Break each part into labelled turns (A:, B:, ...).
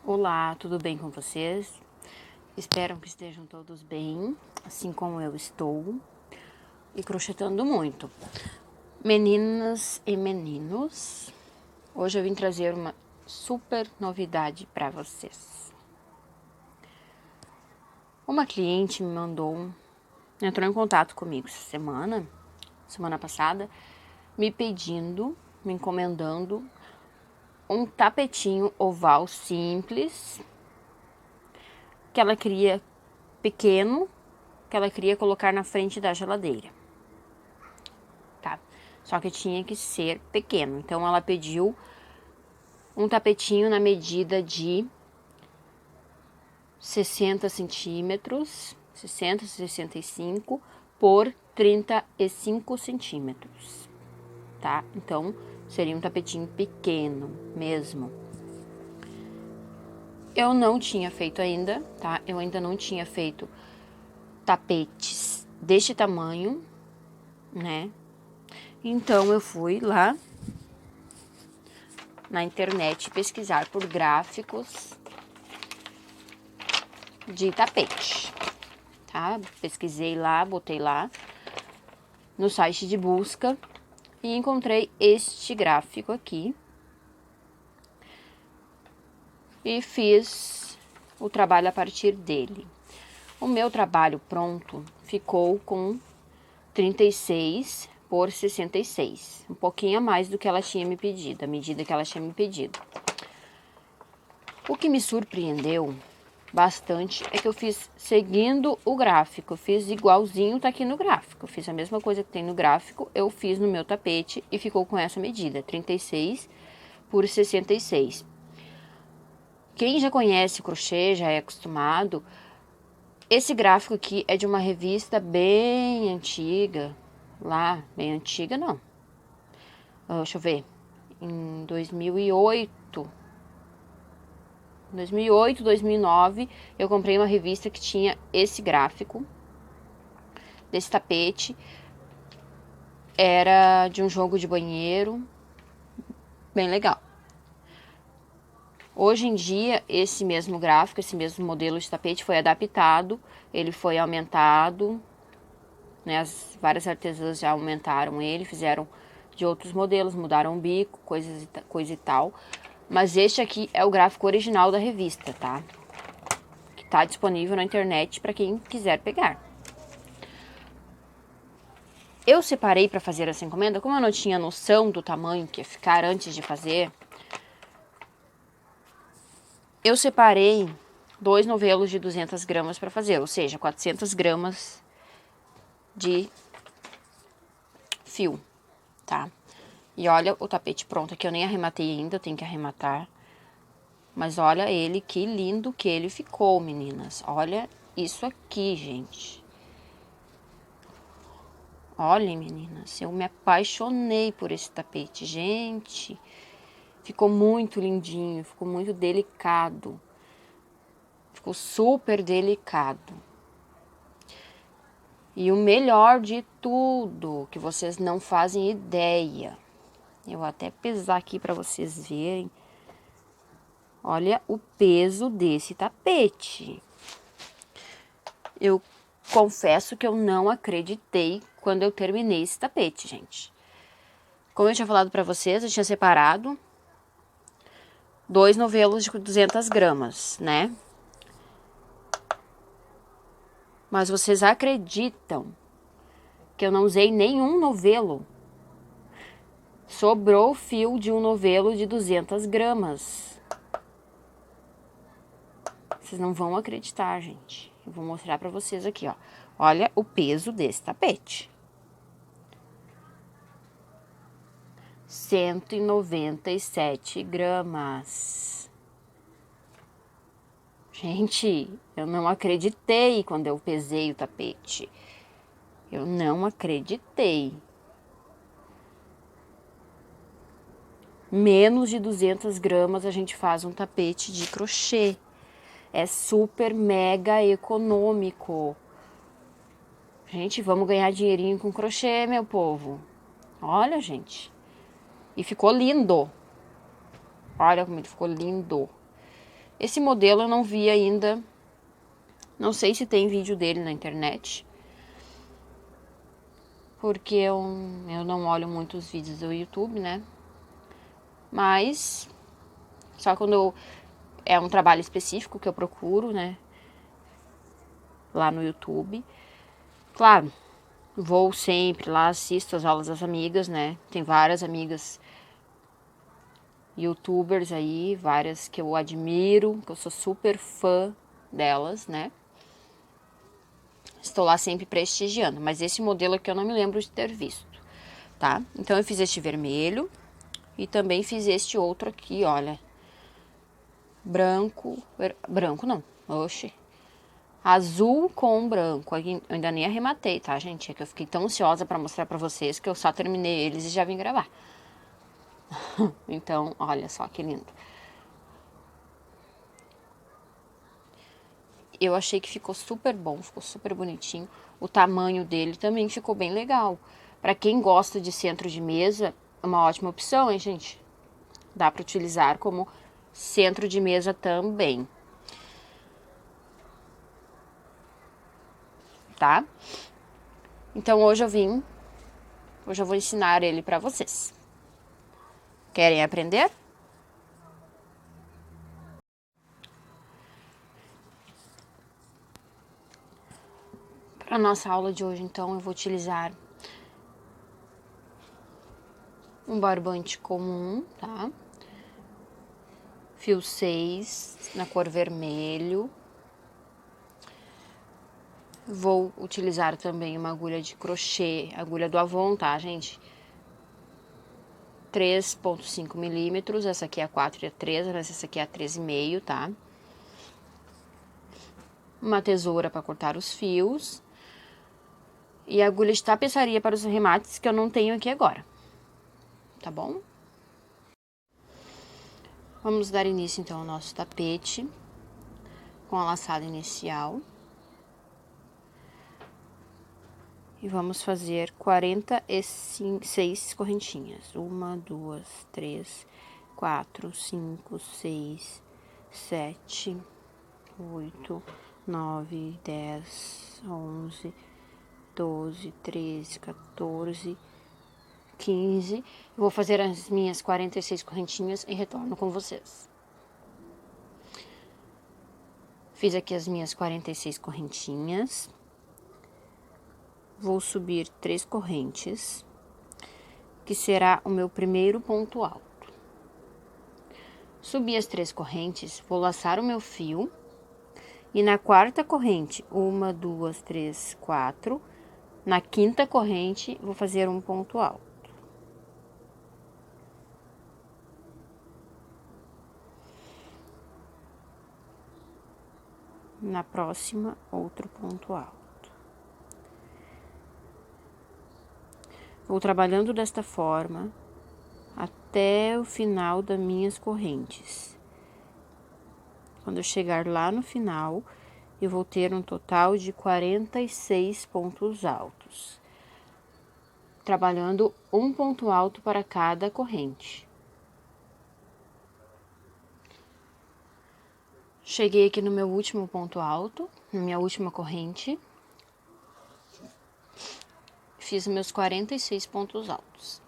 A: Olá, tudo bem com vocês? Espero que estejam todos bem, assim como eu estou, e crochetando muito. Meninas e meninos, hoje eu vim trazer uma super novidade para vocês. Uma cliente entrou em contato comigo semana passada, me encomendando um tapetinho oval simples que ela queria pequeno, que ela queria colocar na frente da geladeira, tá? Só que tinha que ser pequeno. Então ela pediu um tapetinho na medida de 60 centímetros, 65 por 35 centímetros, tá? Então seria um tapetinho pequeno mesmo. Eu não tinha feito ainda, tá? Eu ainda não tinha feito tapetes deste tamanho, né? Então eu fui lá na internet pesquisar por gráficos de tapete, tá? Pesquisei lá, botei lá no site de busca e encontrei este gráfico aqui e fiz o trabalho a partir dele. O meu trabalho pronto ficou com 36 por 66, um pouquinho a mais do que ela tinha me pedido, a medida que ela tinha me pedido. O que me surpreendeu bastante é que eu fiz seguindo o gráfico, eu fiz igualzinho tá aqui no gráfico, eu fiz a mesma coisa que tem no gráfico, eu fiz no meu tapete e ficou com essa medida, 36 por 66. Quem já conhece o crochê, já é acostumado, esse gráfico aqui é de uma revista bem antiga, bem antiga não, deixa eu ver, em 2008, 2009, eu comprei uma revista que tinha esse gráfico desse tapete. Era de um jogo de banheiro, bem legal. Hoje em dia, esse mesmo gráfico, esse mesmo modelo de tapete foi adaptado, ele foi aumentado, né? Várias artesãs já aumentaram ele, fizeram de outros modelos, mudaram o bico, coisa e tal. Mas este aqui é o gráfico original da revista, tá? Que tá disponível na internet para quem quiser pegar. Eu separei para fazer essa encomenda, como eu não tinha noção do tamanho que ia ficar antes de fazer, eu separei 2 novelos de 200 gramas para fazer, ou seja, 400 gramas de fio, tá? E olha o tapete pronto aqui, eu nem arrematei ainda, eu tenho que arrematar. Mas olha ele, que lindo que ele ficou, meninas. Olha isso aqui, gente. Olhem, meninas, eu me apaixonei por esse tapete, gente. Ficou muito lindinho, ficou muito delicado. Ficou super delicado. E o melhor de tudo, que vocês não fazem ideia. Eu vou até pesar aqui para vocês verem. Olha o peso desse tapete. Eu confesso que eu não acreditei quando eu terminei esse tapete, gente. Como eu tinha falado para vocês, eu tinha separado 2 novelos de 200 gramas, né? Mas vocês acreditam que eu não usei nenhum novelo? Sobrou o fio de um novelo de 200 gramas. Vocês não vão acreditar, gente. Eu vou mostrar pra vocês aqui, ó. Olha o peso desse tapete. 197 gramas. Gente, eu não acreditei quando eu pesei o tapete. Eu não acreditei. Menos de 200 gramas a gente faz um tapete de crochê. É super mega econômico. Gente, vamos ganhar dinheirinho com crochê, meu povo. Olha, gente. E ficou lindo. Olha como ele ficou lindo. Esse modelo eu não vi ainda, não sei se tem vídeo dele na internet, porque eu não olho muitos vídeos do YouTube, né? Mas só quando é um trabalho específico que eu procuro, né? Lá no YouTube. Claro, vou sempre lá, assisto as aulas das amigas, né? Tem várias amigas YouTubers aí, várias que eu admiro, que eu sou super fã delas, né? Estou lá sempre prestigiando, mas esse modelo aqui eu não me lembro de ter visto, tá? Então eu fiz este vermelho e também fiz este outro aqui, olha. Branco não, oxe. Azul com branco. Eu ainda nem arrematei, tá, gente? É que eu fiquei tão ansiosa pra mostrar pra vocês que eu só terminei eles e já vim gravar. Então, olha só que lindo. Eu achei que ficou super bom, ficou super bonitinho. O tamanho dele também ficou bem legal. Pra quem gosta de centro de mesa, é uma ótima opção, hein, gente? Dá pra utilizar como centro de mesa também. Tá? Então hoje eu vou ensinar ele pra vocês. Querem aprender? Para nossa aula de hoje, então, eu vou utilizar um barbante comum, tá? Fio 6 na cor vermelho. Vou utilizar também uma agulha de crochê, agulha do Avon, tá, gente? 3,5 milímetros, essa aqui é a 4 e a 3, mas essa aqui é a 3,5, tá? Uma tesoura para cortar os fios. E a agulha de tapeçaria para os remates, que eu não tenho aqui agora. Tá bom? Vamos dar início, então, ao nosso tapete com a laçada inicial. E vamos fazer 46 correntinhas. 1, 2, 3, 4, 5, 6, 7, 8, 9, 10, 11, 12, 13, 14, 15. Eu vou fazer as minhas 46 correntinhas e retorno com vocês. Fiz aqui as minhas 46 correntinhas. Vou subir 3 correntes, que será o meu primeiro ponto alto. Subi as 3 correntes, vou laçar o meu fio e na quarta corrente, 1, 2, 3, 4, na quinta corrente, vou fazer um ponto alto. Na próxima, outro ponto alto. Vou trabalhando desta forma até o final das minhas correntes. Quando eu chegar lá no final, eu vou ter um total de 46 pontos altos, trabalhando um ponto alto para cada corrente. Cheguei aqui no meu último ponto alto, na minha última corrente. Fiz meus 46 pontos altos.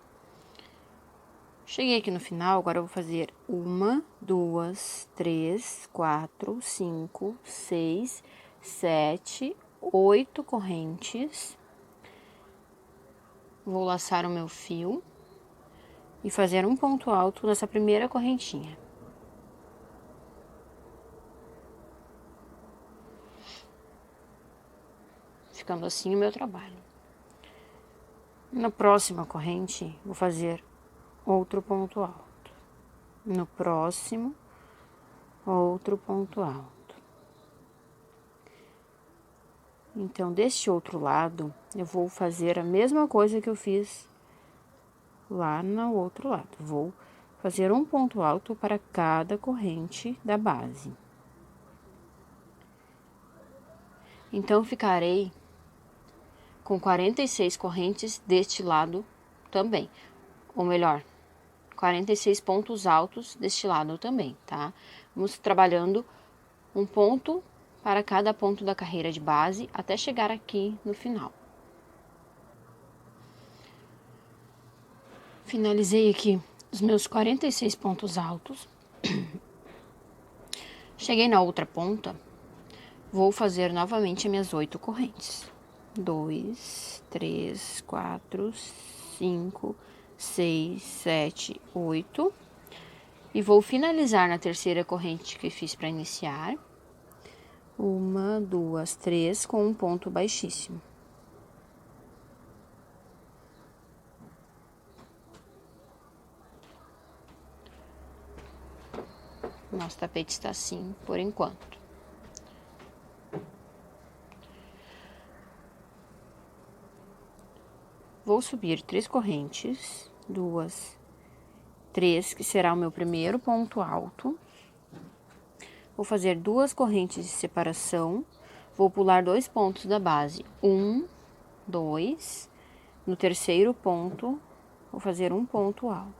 A: Cheguei aqui no final, agora eu vou fazer 1, 2, 3, 4, 5, 6, 7, 8 correntes. Vou laçar o meu fio e fazer um ponto alto nessa primeira correntinha. Ficando assim o meu trabalho. Na próxima corrente, vou fazer outro ponto alto. No próximo, outro ponto alto. Então, deste outro lado, eu vou fazer a mesma coisa que eu fiz lá no outro lado. Vou fazer um ponto alto para cada corrente da base. Então, ficarei com 46 correntes deste lado também. Ou melhor, 46 pontos altos deste lado também, tá? Vamos trabalhando um ponto para cada ponto da carreira de base até chegar aqui no final. Finalizei aqui os meus 46 pontos altos. Cheguei na outra ponta, vou fazer novamente as minhas 8 correntes. 2, 3, 4, 5, 6, 7, 8. E vou finalizar na terceira corrente que fiz para iniciar. 1, 2, 3, com um ponto baixíssimo. Nosso tapete está assim por enquanto. Vou subir 3 correntes, 2, 3, que será o meu primeiro ponto alto. Vou fazer 2 correntes de separação, vou pular 2 pontos da base, 1, 2, no terceiro ponto, vou fazer um ponto alto.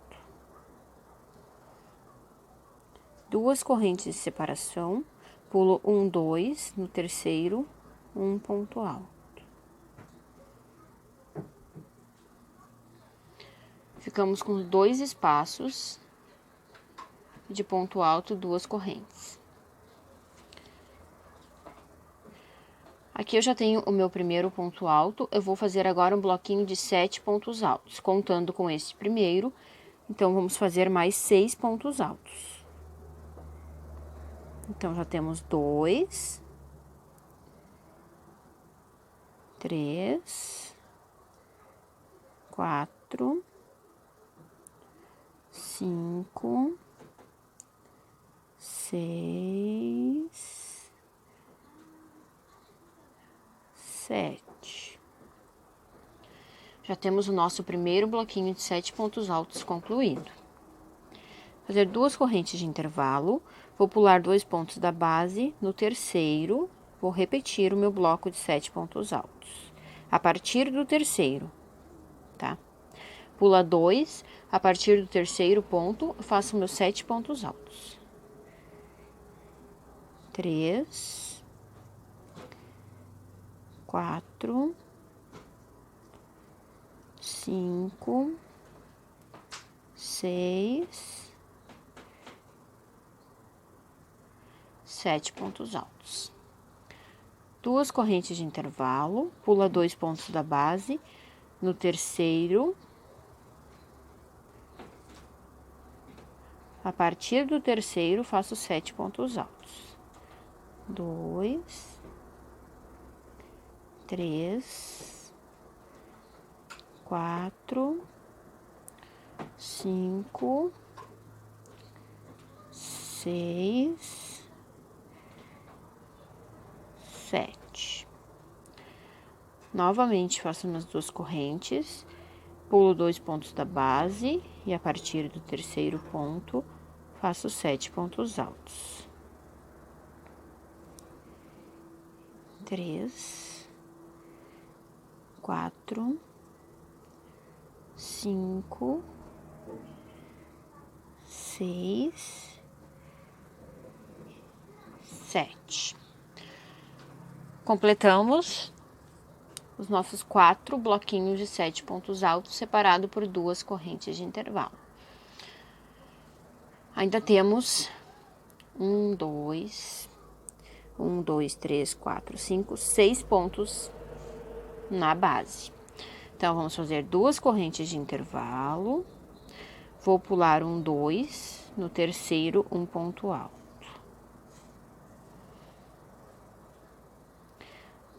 A: 2 correntes de separação, pulo 1, 2, no terceiro, um ponto alto. Ficamos com 2 espaços de ponto alto, 2 correntes. Aqui eu já tenho o meu primeiro ponto alto, eu vou fazer agora um bloquinho de 7 pontos altos, contando com esse primeiro, então vamos fazer mais 6 pontos altos. Então, já temos 2, 3, 4, 5, 6, 7. Já temos o nosso primeiro bloquinho de 7 pontos altos concluído. Fazer 2 correntes de intervalo, vou pular 2 pontos da base, no terceiro, vou repetir o meu bloco de 7 pontos altos. A partir do terceiro, tá? Pula 2, a partir do terceiro ponto, eu faço meus 7 pontos altos. 3, 4, 5, 6, 7 pontos altos. 2 correntes de intervalo, pula 2 pontos da base, no terceiro, a partir do terceiro, faço 7 pontos altos. 2, 3, 4, 5, 6, 7. Novamente, faço umas 2 correntes, pulo 2 pontos da base e a partir do terceiro ponto, faço 7 pontos altos. 3, 4, 5, 6, 7. Completamos os nossos 4 bloquinhos de 7 pontos altos, separado por 2 correntes de intervalo. Ainda temos 1, 2, 3, 4, 5, 6 pontos na base. Então, vamos fazer 2 correntes de intervalo, vou pular 1, 2, no terceiro, um ponto alto.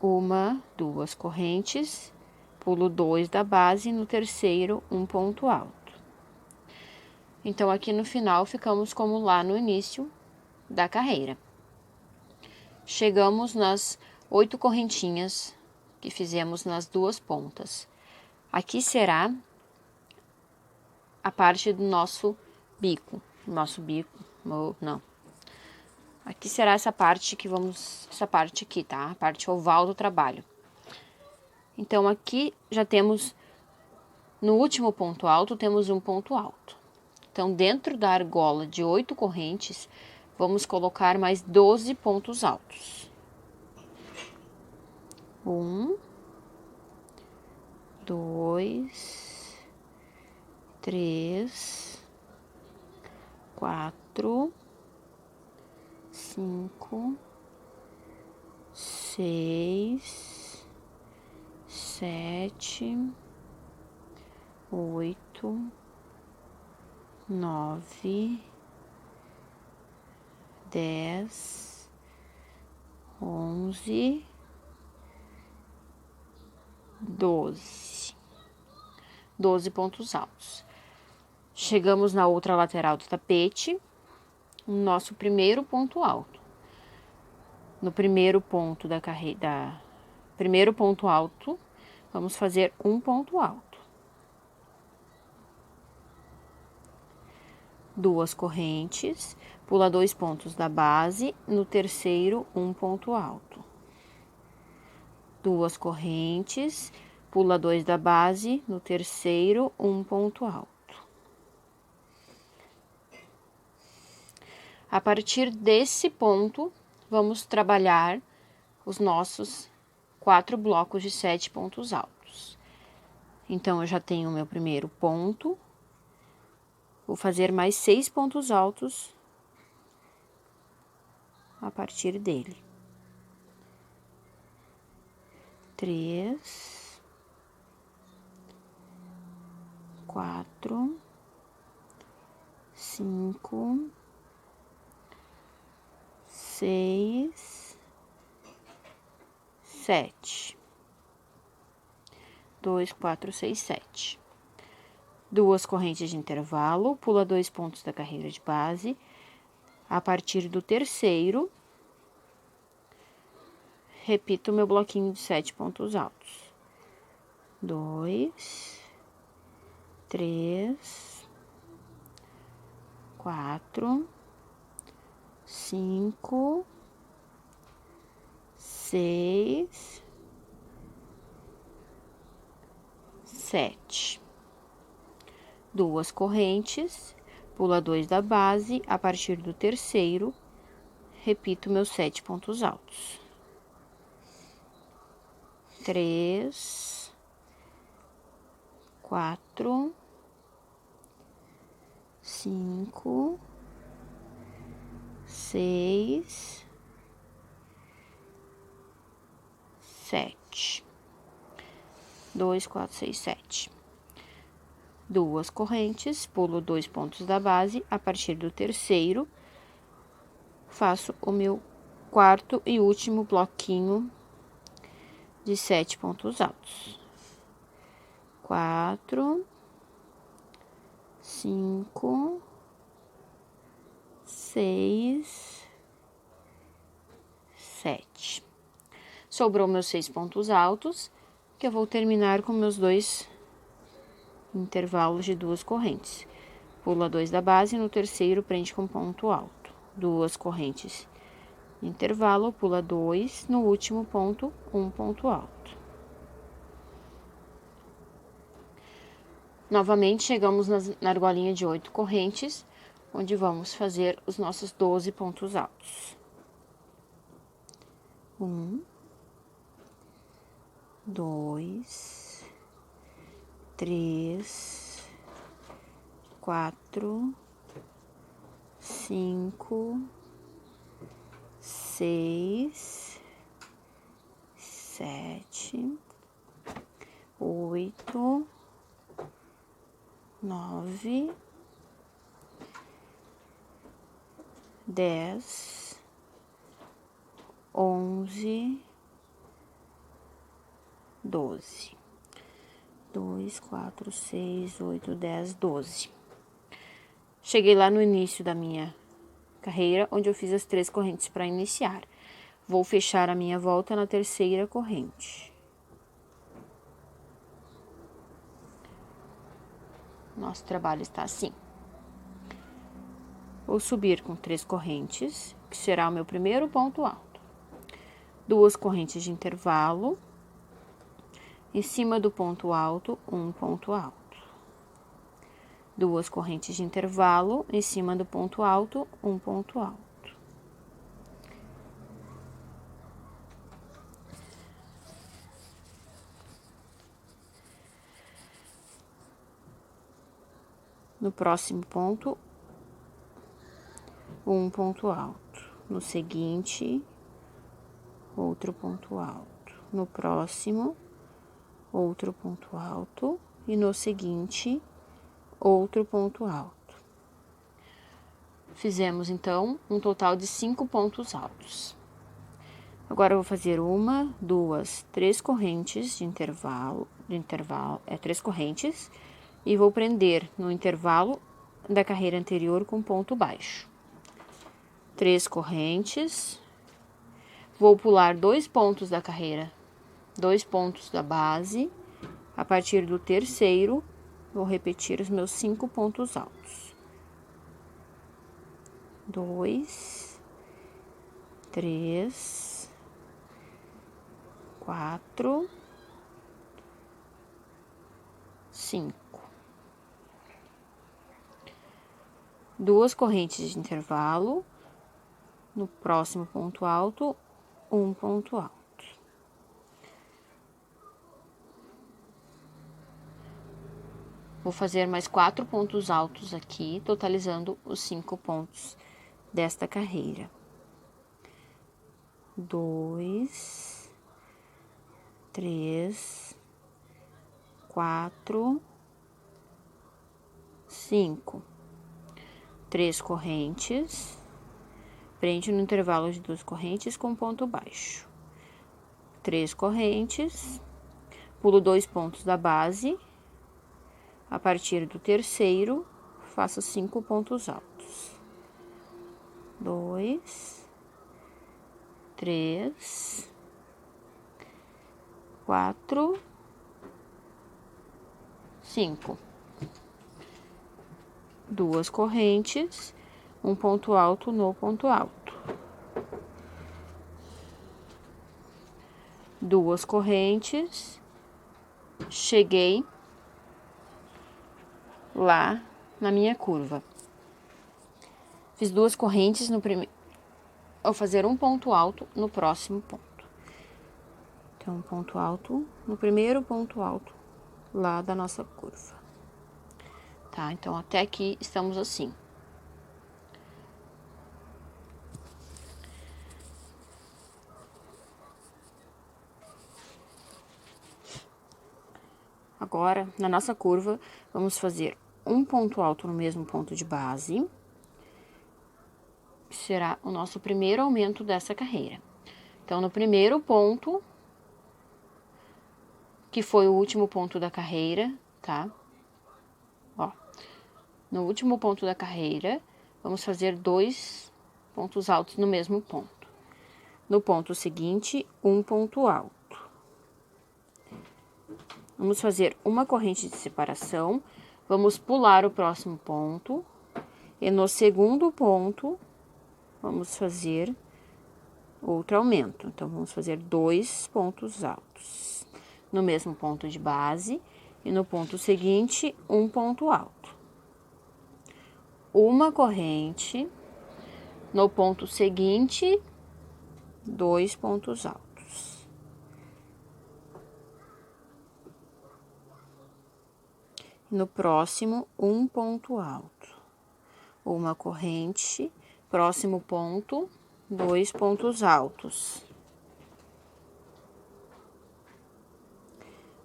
A: 1, 2 correntes, pulo 2 da base, no terceiro, um ponto alto. Então, aqui no final, ficamos como lá no início da carreira. Chegamos nas 8 correntinhas que fizemos nas 2 pontas. Aqui será a parte do nosso bico. Não. Aqui será essa parte essa parte aqui, tá? A parte oval do trabalho. Então, aqui já temos, no último ponto alto, temos um ponto alto. Então, dentro da argola de 8 correntes, vamos colocar mais 12 pontos altos. 1, 2, 3, 4, 5, 6, 7, 8, 9, 10, 11, 12. 12 pontos altos. Chegamos na outra lateral do tapete, o nosso primeiro ponto alto. No primeiro ponto da carreira, primeiro ponto alto, vamos fazer um ponto alto. 2 correntes, pula 2 pontos da base, no terceiro, um ponto alto. 2 correntes, pula 2 da base, no terceiro, um ponto alto. A partir desse ponto, vamos trabalhar os nossos 4 blocos de 7 pontos altos. Então, eu já tenho o meu primeiro ponto. Vou fazer mais 6 pontos altos a partir dele. 3, 4, 5, 6, 7. 2, 4, 6, 7. 2 correntes de intervalo, pula 2 pontos da carreira de base. A partir do terceiro, repito o meu bloquinho de 7 pontos altos. 2, 3, 4, 5, 6, 7. 2 correntes, pula 2 da base, a partir do terceiro, repito meus 7 pontos altos. 3, 4, 5, 6, 7. 2, 4, 6, 7. 2 correntes, pulo 2 pontos da base, a partir do terceiro, faço o meu quarto e último bloquinho de 7 pontos altos. 4, 5, 6, 7. Sobrou meus 6 pontos altos, que eu vou terminar com meus 2 intervalos de 2 correntes. Pula 2 da base, no terceiro prende com ponto alto. 2 correntes de intervalo, pula 2, no último ponto, um ponto alto. Novamente, chegamos na argolinha de 8 correntes, onde vamos fazer os nossos 12 pontos altos. 1, 2, 3, 4, 5, 6, 7, 8, 9, 10, 11, 12. 2, 4, 6, 8, 10, 12. Cheguei lá no início da minha carreira, onde eu fiz as 3 correntes para iniciar. Vou fechar a minha volta na terceira corrente. Nosso trabalho está assim. Vou subir com 3 correntes, que será o meu primeiro ponto alto. 2 correntes de intervalo. Em cima do ponto alto, um ponto alto. 2 correntes de intervalo em cima do ponto alto, um ponto alto. No próximo ponto, um ponto alto. No seguinte, outro ponto alto. No próximo, outro ponto alto. E no seguinte, outro ponto alto. Fizemos, então, um total de 5 pontos altos. Agora, eu vou fazer 1, 2, 3 correntes de intervalo, 3 correntes, e vou prender no intervalo da carreira anterior com ponto baixo. 3 correntes, vou pular 2 pontos da carreira, 2 pontos da base, a partir do terceiro, vou repetir os meus 5 pontos altos. 2, 3, 4, 5. 2 correntes de intervalo, no próximo ponto alto, um ponto alto. Vou fazer mais 4 pontos altos aqui, totalizando os 5 pontos desta carreira. 2, 3, 4, 5. 3 correntes, prende no intervalo de 2 correntes com ponto baixo. 3 correntes, pulo 2 pontos da base, a partir do terceiro, faço 5 pontos altos. 2, 3, 4, 5. 2 correntes, um ponto alto no ponto alto. 2 correntes, cheguei lá na minha curva. Fiz 2 correntes no primeiro, ao fazer um ponto alto no próximo ponto. Então, um ponto alto no primeiro ponto alto lá da nossa curva. Tá? Então, até aqui estamos assim. Agora, na nossa curva, vamos fazer um ponto alto no mesmo ponto de base, que será o nosso primeiro aumento dessa carreira. Então, no primeiro ponto, que foi o último ponto da carreira, tá? Ó, no último ponto da carreira, vamos fazer 2 pontos altos no mesmo ponto. No ponto seguinte, um ponto alto. Vamos fazer uma corrente de separação, vamos pular o próximo ponto, e no segundo ponto, vamos fazer outro aumento. Então, vamos fazer 2 pontos altos no mesmo ponto de base, e no ponto seguinte, um ponto alto. Uma corrente, no ponto seguinte, 2 pontos altos. No próximo, um ponto alto. Uma corrente, próximo ponto, 2 pontos altos.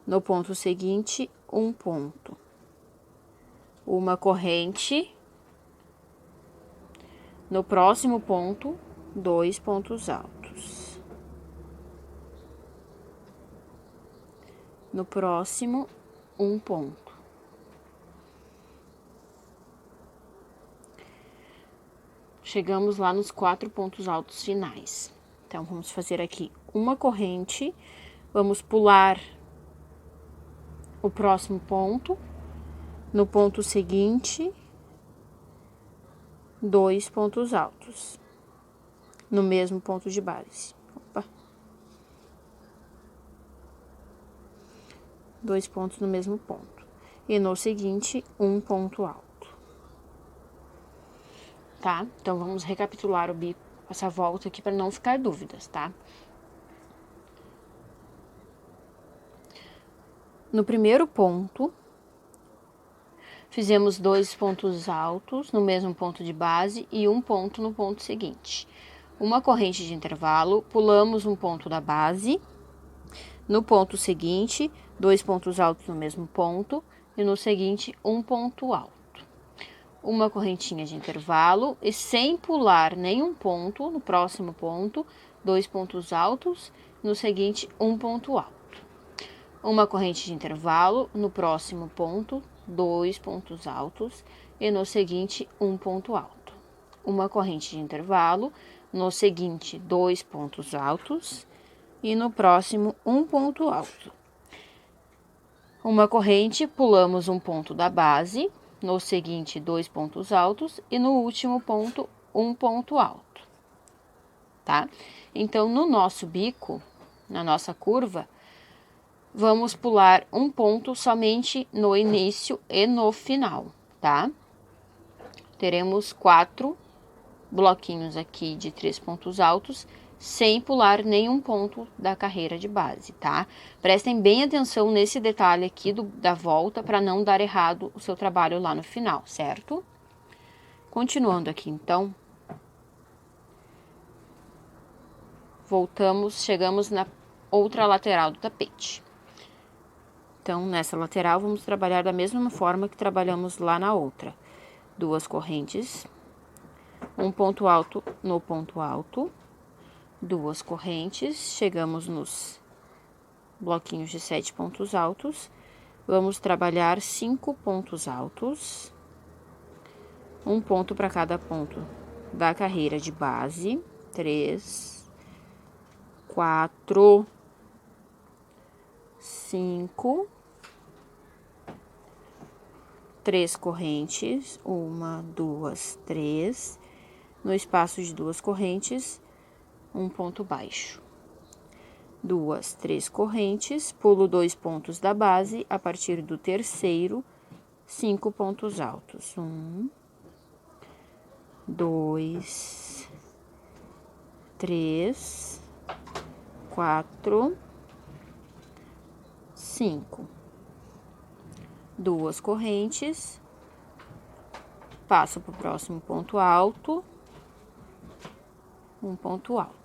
A: No ponto seguinte, um ponto. Uma corrente. No próximo ponto, 2 pontos altos. No próximo, um ponto. Chegamos lá nos 4 pontos altos finais. Então, vamos fazer aqui uma corrente, vamos pular o próximo ponto, no ponto seguinte, 2 pontos altos, no mesmo ponto de base. Opa. 2 pontos no mesmo ponto. e no seguinte, um ponto alto. Tá? Então, vamos recapitular o bico, essa volta aqui para não ficar dúvidas, tá? No primeiro ponto, fizemos 2 pontos altos no mesmo ponto de base e um ponto no ponto seguinte. Uma corrente de intervalo, pulamos um ponto da base. No ponto seguinte, 2 pontos altos no mesmo ponto e no seguinte, um ponto alto. Uma correntinha de intervalo e sem pular nenhum ponto, no próximo ponto, 2 pontos altos, no seguinte, um ponto alto. Uma corrente de intervalo, no próximo ponto, 2 pontos altos e no seguinte, um ponto alto. Uma corrente de intervalo, no seguinte, 2 pontos altos e no próximo, um ponto alto. Uma corrente, pulamos um ponto da base, no seguinte, 2 pontos altos e no último ponto, um ponto alto, tá? Então, no nosso bico, na nossa curva, vamos pular um ponto somente no início e no final, tá? Teremos 4 bloquinhos aqui de 3 pontos altos, sem pular nenhum ponto da carreira de base, tá? Prestem bem atenção nesse detalhe aqui da volta para não dar errado o seu trabalho lá no final, certo? Continuando aqui, então. Voltamos, chegamos na outra lateral do tapete. Então, nessa lateral, vamos trabalhar da mesma forma que trabalhamos lá na outra. 2 correntes, um ponto alto no ponto alto, 2 correntes, chegamos nos bloquinhos de 7 pontos altos, vamos trabalhar 5 pontos altos, um ponto para cada ponto da carreira de base, 3, 4, 5, 3 correntes, 1, 2, 3, no espaço de 2 correntes, um ponto baixo. 2, 3 correntes, pulo 2 pontos da base, a partir do terceiro, 5 pontos altos. 1, 2, 3, 4, 5. 2 correntes, passo para o próximo ponto alto, um ponto alto.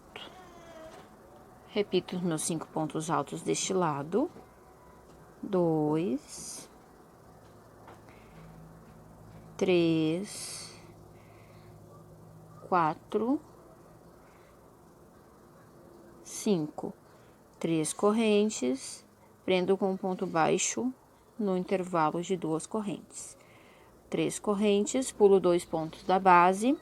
A: Repito os meus 5 pontos altos deste lado. 2, 3, 4, 5. 3 correntes, prendo com um ponto baixo no intervalo de 2 correntes. 3 correntes, pulo 2 pontos da base.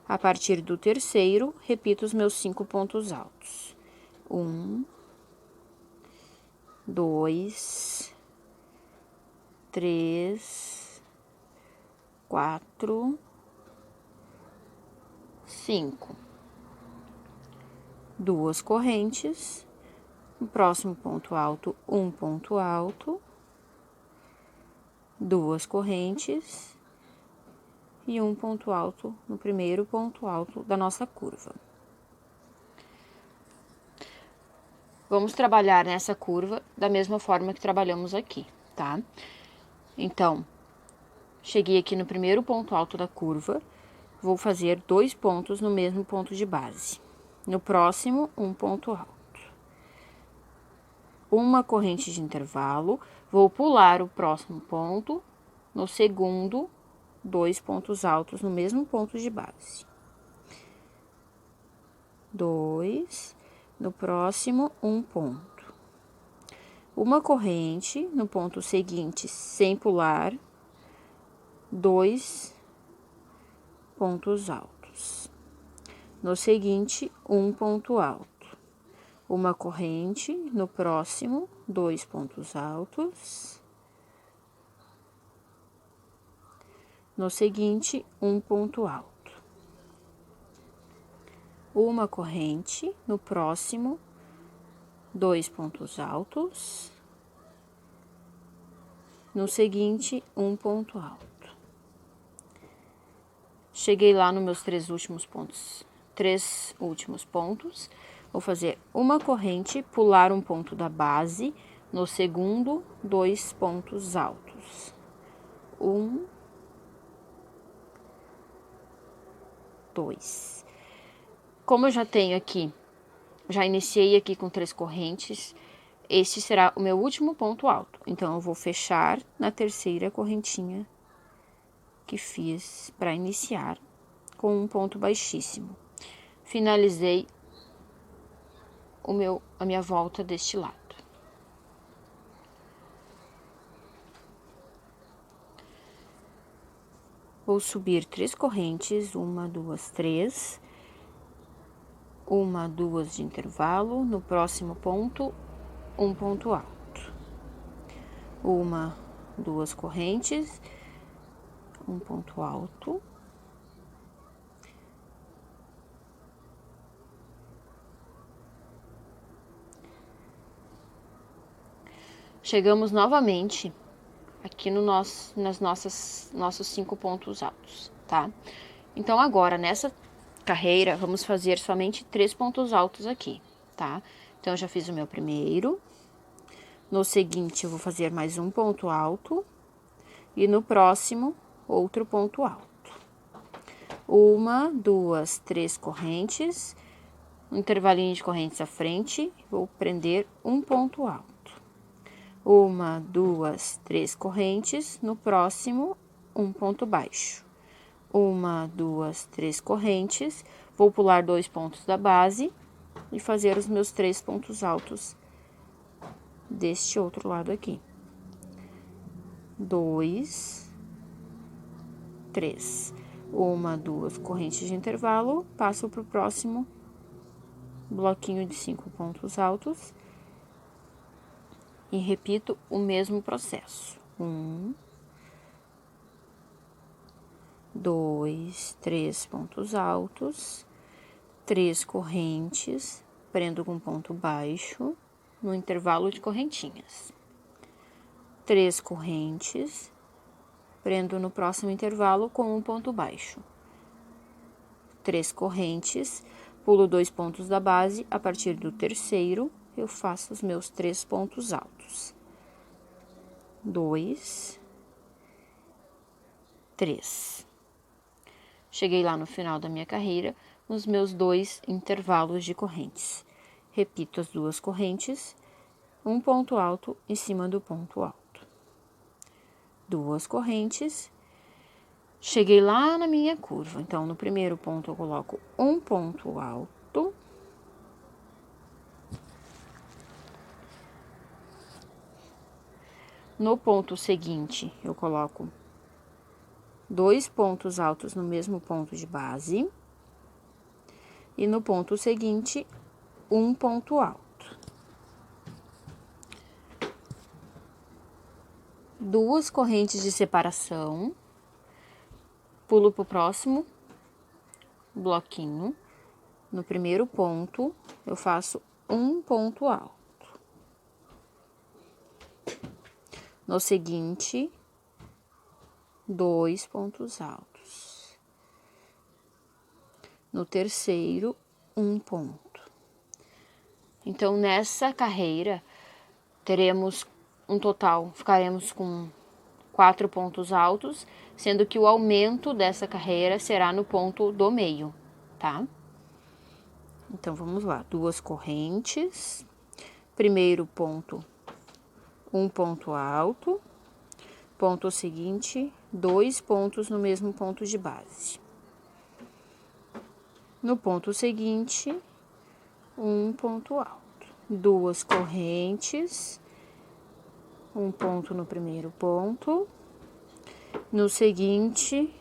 A: A partir do terceiro, repito os meus 5 pontos altos. 1, 2, 3, 4, 5. 2 correntes, no próximo ponto alto, um ponto alto, 2 correntes e um ponto alto no primeiro ponto alto da nossa curva. Vamos trabalhar nessa curva da mesma forma que trabalhamos aqui, tá? Então, cheguei aqui no primeiro ponto alto da curva, vou fazer 2 pontos no mesmo ponto de base. No próximo, um ponto alto. Uma corrente de intervalo, vou pular o próximo ponto, no segundo, 2 pontos altos no mesmo ponto de base. 2, no próximo, um ponto. Uma corrente no ponto seguinte, sem pular, 2 pontos altos. No seguinte, um ponto alto. Uma corrente no próximo, 2 pontos altos. No seguinte, um ponto alto. Uma corrente no próximo, 2 pontos altos. no seguinte, um ponto alto. Cheguei lá nos meus três últimos pontos, vou fazer uma corrente, pular um ponto da base, no segundo, 2 pontos altos. 1, 2. Como eu já tenho aqui, já iniciei aqui com 3 correntes, este será o meu último ponto alto. Então, eu vou fechar na terceira correntinha que fiz para iniciar com um ponto baixíssimo. Finalizei a minha volta deste lado. Vou subir 3 correntes, 1, 2, 3. 1, 2 de intervalo. No próximo ponto, um ponto alto. 1, 2 correntes, um ponto alto. Chegamos novamente aqui no nossos 5 pontos altos, tá? Então, agora, nessa carreira, vamos fazer somente 3 pontos altos aqui, tá? Então, eu já fiz o meu primeiro. No seguinte, eu vou fazer mais um ponto alto. E no próximo, outro ponto alto. 1, 2, 3 correntes. Um intervalinho de correntes à frente, vou prender um ponto alto. 1, 2, 3 correntes, no próximo, um ponto baixo. 1, 2, 3 correntes, vou pular 2 pontos da base e fazer os meus 3 pontos altos deste outro lado aqui. 2, 3. 1, 2 correntes de intervalo, passo para o próximo bloquinho de 5 pontos altos. E repito o mesmo processo. 1, 2, 3 pontos altos, 3 correntes, prendo com ponto baixo no intervalo de correntinhas. 3 correntes, prendo no próximo intervalo com um ponto baixo. 3 correntes, pulo 2 pontos da base, a partir do terceiro, eu faço os meus 3 pontos altos. 2, 3. Cheguei lá no final da minha carreira, nos meus 2 intervalos de correntes. Repito as 2 correntes, um ponto alto em cima do ponto alto. 2 correntes. Cheguei lá na minha curva, então, no primeiro ponto eu coloco um ponto alto. No ponto seguinte, eu coloco 2 pontos altos no mesmo ponto de base. E no ponto seguinte, um ponto alto. 2 correntes de separação. Pulo para o próximo bloquinho. No primeiro ponto, eu faço um ponto alto. No seguinte, 2 pontos altos. No terceiro, um ponto. Então, nessa carreira, teremos um total, ficaremos com 4 pontos altos, sendo que o aumento dessa carreira será no ponto do meio, tá? Então, vamos lá. 2 correntes. Primeiro ponto, um ponto alto. Ponto seguinte, 2 pontos no mesmo ponto de base. No ponto seguinte, um ponto alto. 2 correntes, um ponto no primeiro ponto. No seguinte,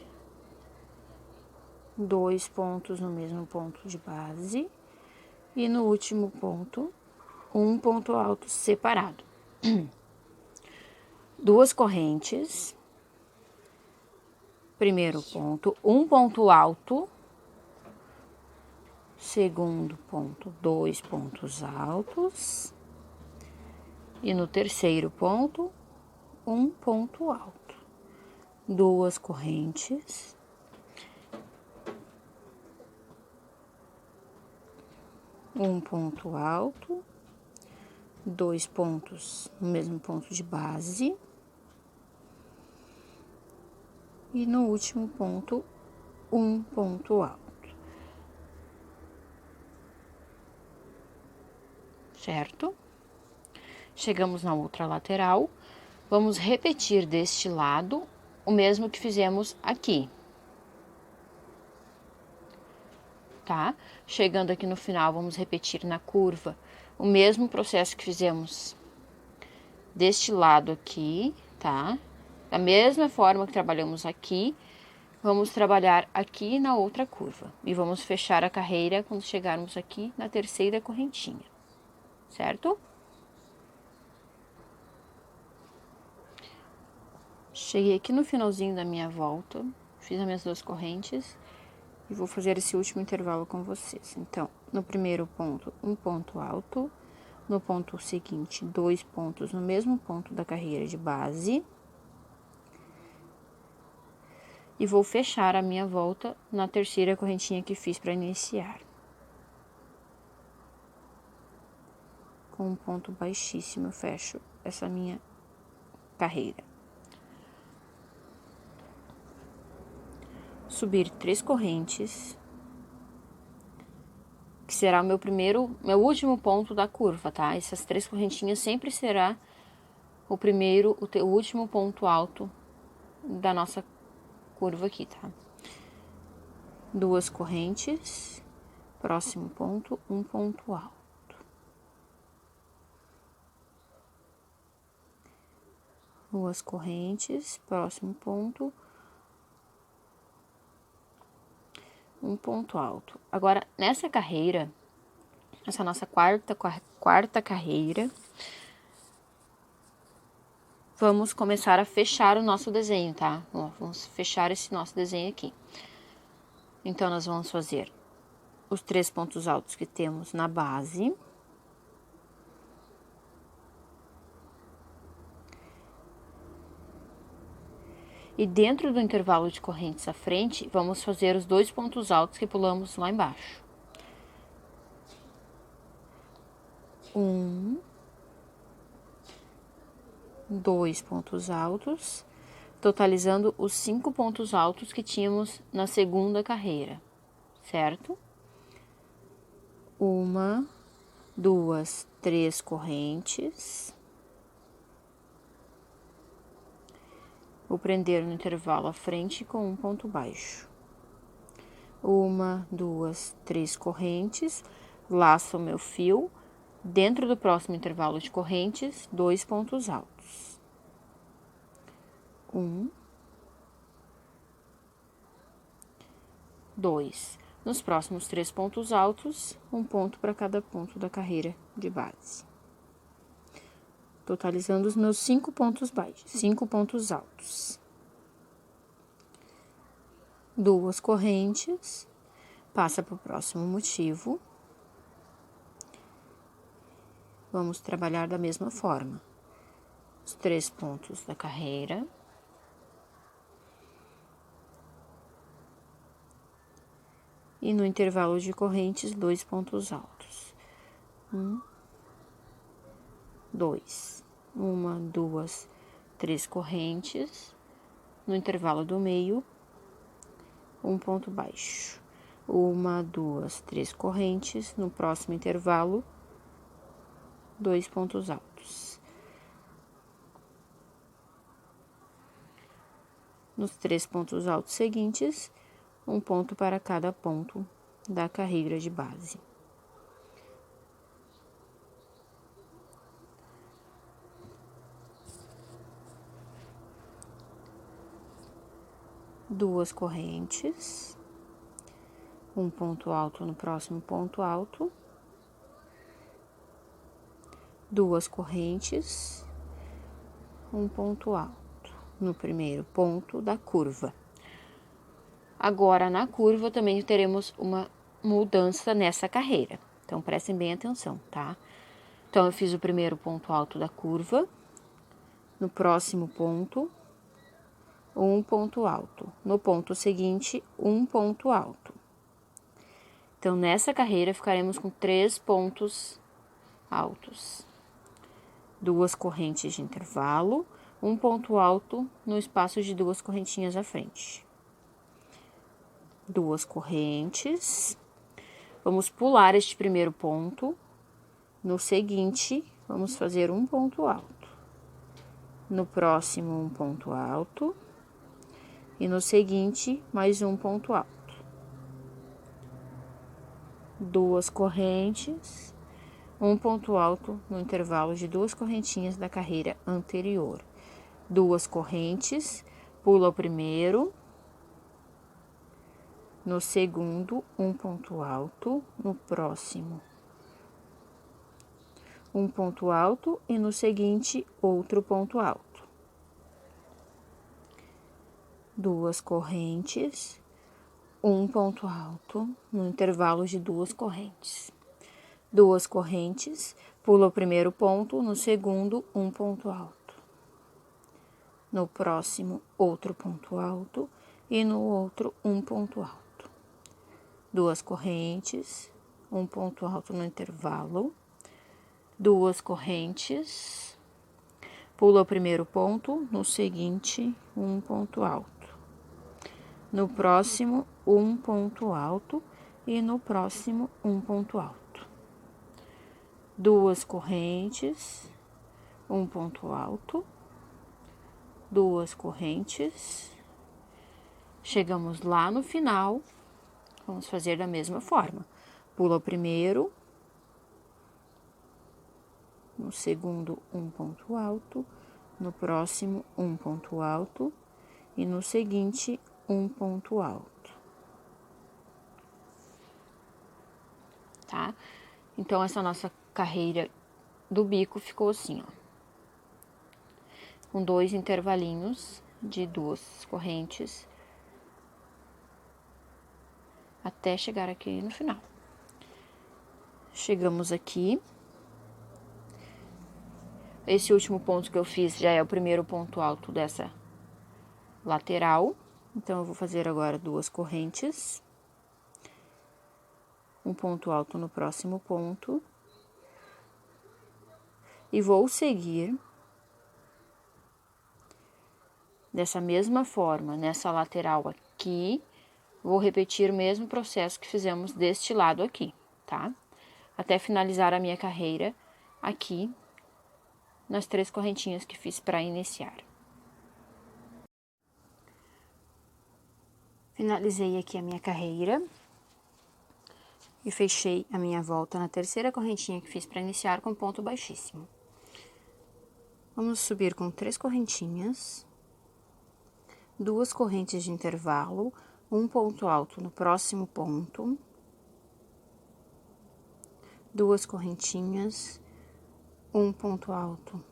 A: 2 pontos no mesmo ponto de base. E no último ponto, um ponto alto separado. 2 correntes. Primeiro ponto, um ponto alto. Segundo ponto, 2 pontos altos. E no terceiro ponto,
B: um ponto alto, 2 correntes, um ponto alto, 2 pontos no mesmo ponto de base, e no último ponto, um ponto alto. Certo? Chegamos na outra lateral, vamos repetir deste lado o mesmo que fizemos aqui. Tá? Chegando aqui no final, vamos repetir na curva o mesmo processo que fizemos deste lado aqui, tá? Da mesma forma que trabalhamos aqui, vamos trabalhar aqui na outra curva. E vamos fechar a carreira quando chegarmos aqui na terceira correntinha, certo? Cheguei aqui no finalzinho da minha volta, fiz as minhas 2 correntes e vou fazer esse último intervalo com vocês. Então, no primeiro ponto, um ponto alto, no ponto seguinte, 2 pontos no mesmo ponto da carreira de base. E vou fechar a minha volta na terceira correntinha que fiz para iniciar. Com um ponto baixíssimo, eu fecho essa minha carreira. Subir 3 correntes, que será o meu último ponto da curva, tá? Essas 3 correntinhas sempre será o último ponto alto da nossa curva aqui, tá? 2 correntes, próximo ponto, um ponto alto. 2 correntes, próximo ponto, um ponto alto. Agora, nessa carreira, essa nossa quarta carreira, vamos começar a fechar o nosso desenho, tá? Ó, vamos fechar esse nosso desenho aqui. Então, nós vamos fazer os 3 pontos altos que temos na base. E dentro do intervalo de correntes à frente, vamos fazer os 2 pontos altos que pulamos lá embaixo. 1, 2 pontos altos, totalizando os 5 pontos altos que tínhamos na segunda carreira, certo? 1, 2, 3 correntes. Vou prender no intervalo à frente com um ponto baixo. 1, 2, 3 correntes, laço o meu fio. Dentro do próximo intervalo de correntes, 2 pontos altos. 1, 2. Nos próximos 3 pontos altos, um ponto para cada ponto da carreira de base. Totalizando os meus 5 pontos baixos, 5 pontos altos. 2 correntes, passa para o próximo motivo. Vamos trabalhar da mesma forma. Os 3 pontos da carreira. E no intervalo de correntes, 2 pontos altos. 1, 2. 1, 2, 3 correntes. No intervalo do meio, um ponto baixo. 1, 2, 3 correntes. No próximo intervalo, 2 pontos altos. Nos 3 pontos altos seguintes, um ponto para cada ponto da carreira de base. Duas correntes, um ponto alto no próximo ponto alto, 2 correntes, um ponto alto no primeiro ponto da curva. Agora, na curva, também teremos uma mudança nessa carreira. Então, prestem bem atenção, tá? Então, eu fiz o primeiro ponto alto da curva. No próximo ponto, um ponto alto. No ponto seguinte, um ponto alto. Então, nessa carreira, ficaremos com 3 pontos altos. 2 correntes de intervalo, um ponto alto no espaço de 2 correntinhas à frente. 2 correntes. Vamos pular este primeiro ponto. No seguinte, vamos fazer um ponto alto. No próximo, um ponto alto. E no seguinte, mais um ponto alto. 2 correntes, um ponto alto no intervalo de 2 correntinhas da carreira anterior. 2 correntes, pula o primeiro. No segundo, um ponto alto, no próximo, um ponto alto e no seguinte, outro ponto alto. 2 correntes, um ponto alto no intervalo de 2 correntes. 2 correntes, pula o primeiro ponto, no segundo, um ponto alto. No próximo, outro ponto alto e no outro, um ponto alto. 2 correntes, um ponto alto no intervalo, 2 correntes, pula o primeiro ponto, no seguinte, um ponto alto. No próximo, um ponto alto e no próximo, um ponto alto. 2 correntes, um ponto alto, 2 correntes. Chegamos lá no final. Vamos fazer da mesma forma. Pula o primeiro, no segundo, um ponto alto, no próximo, um ponto alto e no seguinte, um ponto alto. Tá? Então, essa nossa carreira do bico ficou assim, ó. Com 2 intervalinhos de 2 correntes até chegar aqui no final. Chegamos aqui. Esse último ponto que eu fiz já é o primeiro ponto alto dessa lateral. Então, eu vou fazer agora 2 correntes. Um ponto alto no próximo ponto. E vou seguir dessa mesma forma, nessa lateral aqui. Vou repetir o mesmo processo que fizemos deste lado aqui, tá? Até finalizar a minha carreira aqui nas 3 correntinhas que fiz para iniciar. Finalizei aqui a minha carreira e fechei a minha volta na terceira correntinha que fiz para iniciar com ponto baixíssimo. Vamos subir com 3 correntinhas, 2 correntes de intervalo, um ponto alto no próximo ponto, 2 correntinhas, um ponto alto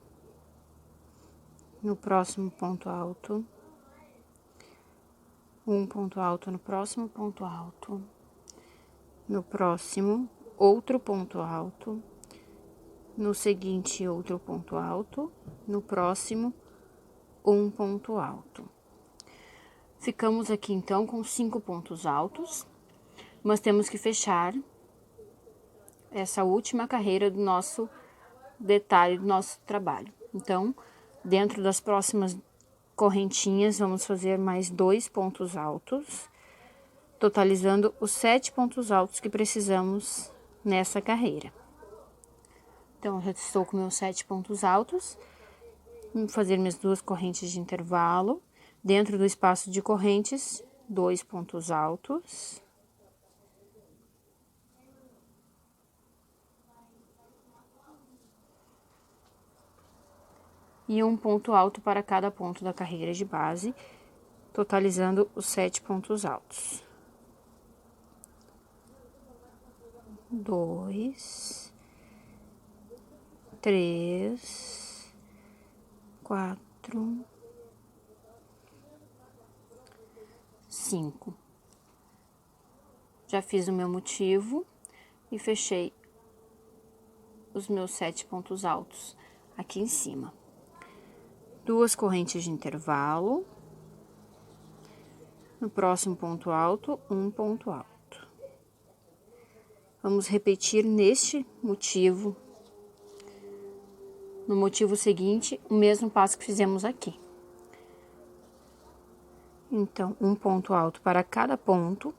B: no próximo ponto alto, um ponto alto no próximo ponto alto, no próximo, outro ponto alto, no seguinte, outro ponto alto, no próximo, um ponto alto. Ficamos aqui, então, com 5 pontos altos, mas temos que fechar essa última carreira do nosso detalhe do nosso trabalho. Então, dentro das próximas correntinhas, vamos fazer mais 2 pontos altos, totalizando os 7 pontos altos que precisamos nessa carreira. Então, eu já estou com meus 7 pontos altos. Vou fazer minhas 2 correntes de intervalo. Dentro do espaço de correntes, 2 pontos altos. E um ponto alto para cada ponto da carreira de base, totalizando os 7 pontos altos. 2, 3, 4, 5. Já fiz o meu motivo e fechei os meus 7 pontos altos aqui em cima.
A: 2 correntes de intervalo. No próximo ponto alto, um ponto alto. Vamos repetir neste motivo, no motivo seguinte, o mesmo passo que fizemos aqui. Então, um ponto alto para cada ponto.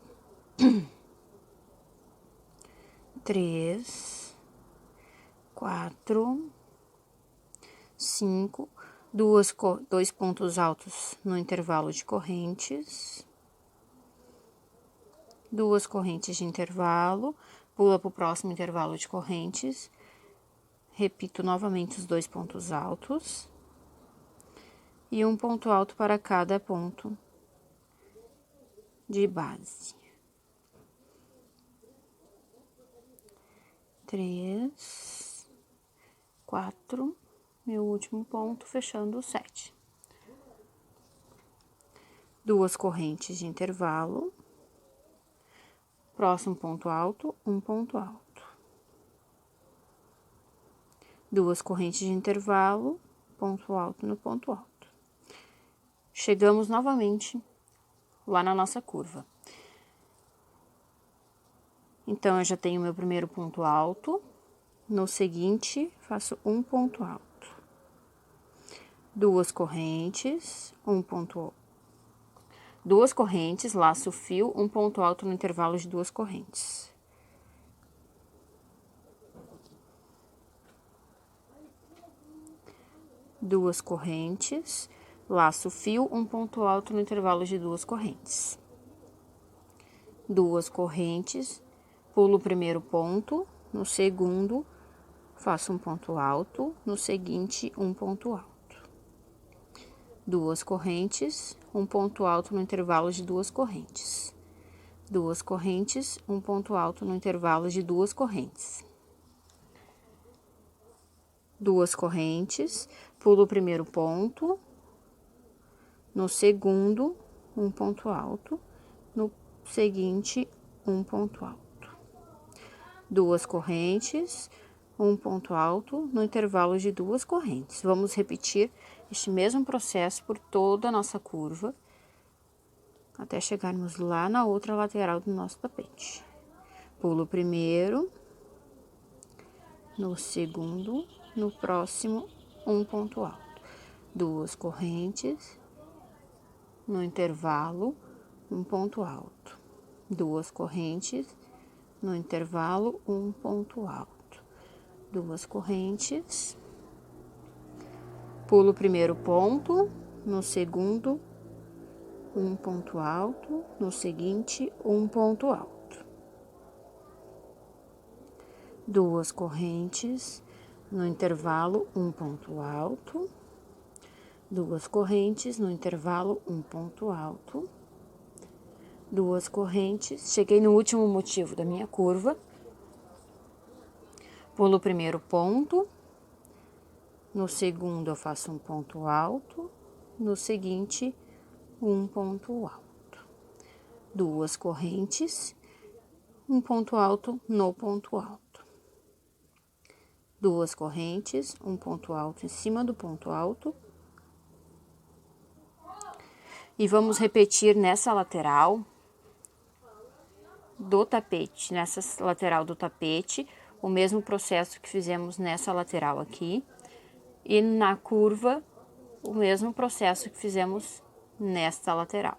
A: 3, 4, 5, dois pontos altos no intervalo de correntes. 2 correntes de intervalo, pula para o próximo intervalo de correntes. Repito novamente os 2 pontos altos. E um ponto alto para cada ponto de base. 3, 4, meu último ponto, fechando o 7. 2 correntes de intervalo. Próximo ponto alto, um ponto alto. 2 correntes de intervalo, ponto alto no ponto alto. Chegamos novamente lá na nossa curva. Então, eu já tenho meu primeiro ponto alto. No seguinte, faço um ponto alto. 2 correntes, um ponto alto. 2 correntes, laço o fio, um ponto alto no intervalo de 2 correntes. Duas correntes, laço o fio, um ponto alto no intervalo de 2 correntes. 2 correntes, pulo o primeiro ponto, no segundo, faço um ponto alto, no seguinte, um ponto alto. 2 correntes, um ponto alto no intervalo de 2 correntes. 2 correntes, um ponto alto no intervalo de 2 correntes. 2 correntes, pulo o primeiro ponto, no segundo, um ponto alto, no seguinte, um ponto alto. 2 correntes, um ponto alto no intervalo de 2 correntes. Vamos repetir este mesmo processo por toda a nossa curva, até chegarmos lá na outra lateral do nosso tapete. Pulo o primeiro, no segundo, no próximo, um ponto alto. 2 correntes, no intervalo, um ponto alto. 2 correntes, no intervalo, um ponto alto. 2 correntes, pulo o primeiro ponto, no segundo, um ponto alto, no seguinte, um ponto alto. 2 correntes, no intervalo, um ponto alto. 2 correntes, no intervalo, um ponto alto. 2 correntes, cheguei no último motivo da minha curva. Pulo o primeiro ponto, no segundo eu faço um ponto alto, no seguinte, um ponto alto. 2 correntes, um ponto alto no ponto alto. 2 correntes, um ponto alto em cima do ponto alto. E vamos repetir nessa lateral do tapete, nessa lateral do tapete, o mesmo processo que fizemos nessa lateral aqui. E na curva, o mesmo processo que fizemos nesta lateral.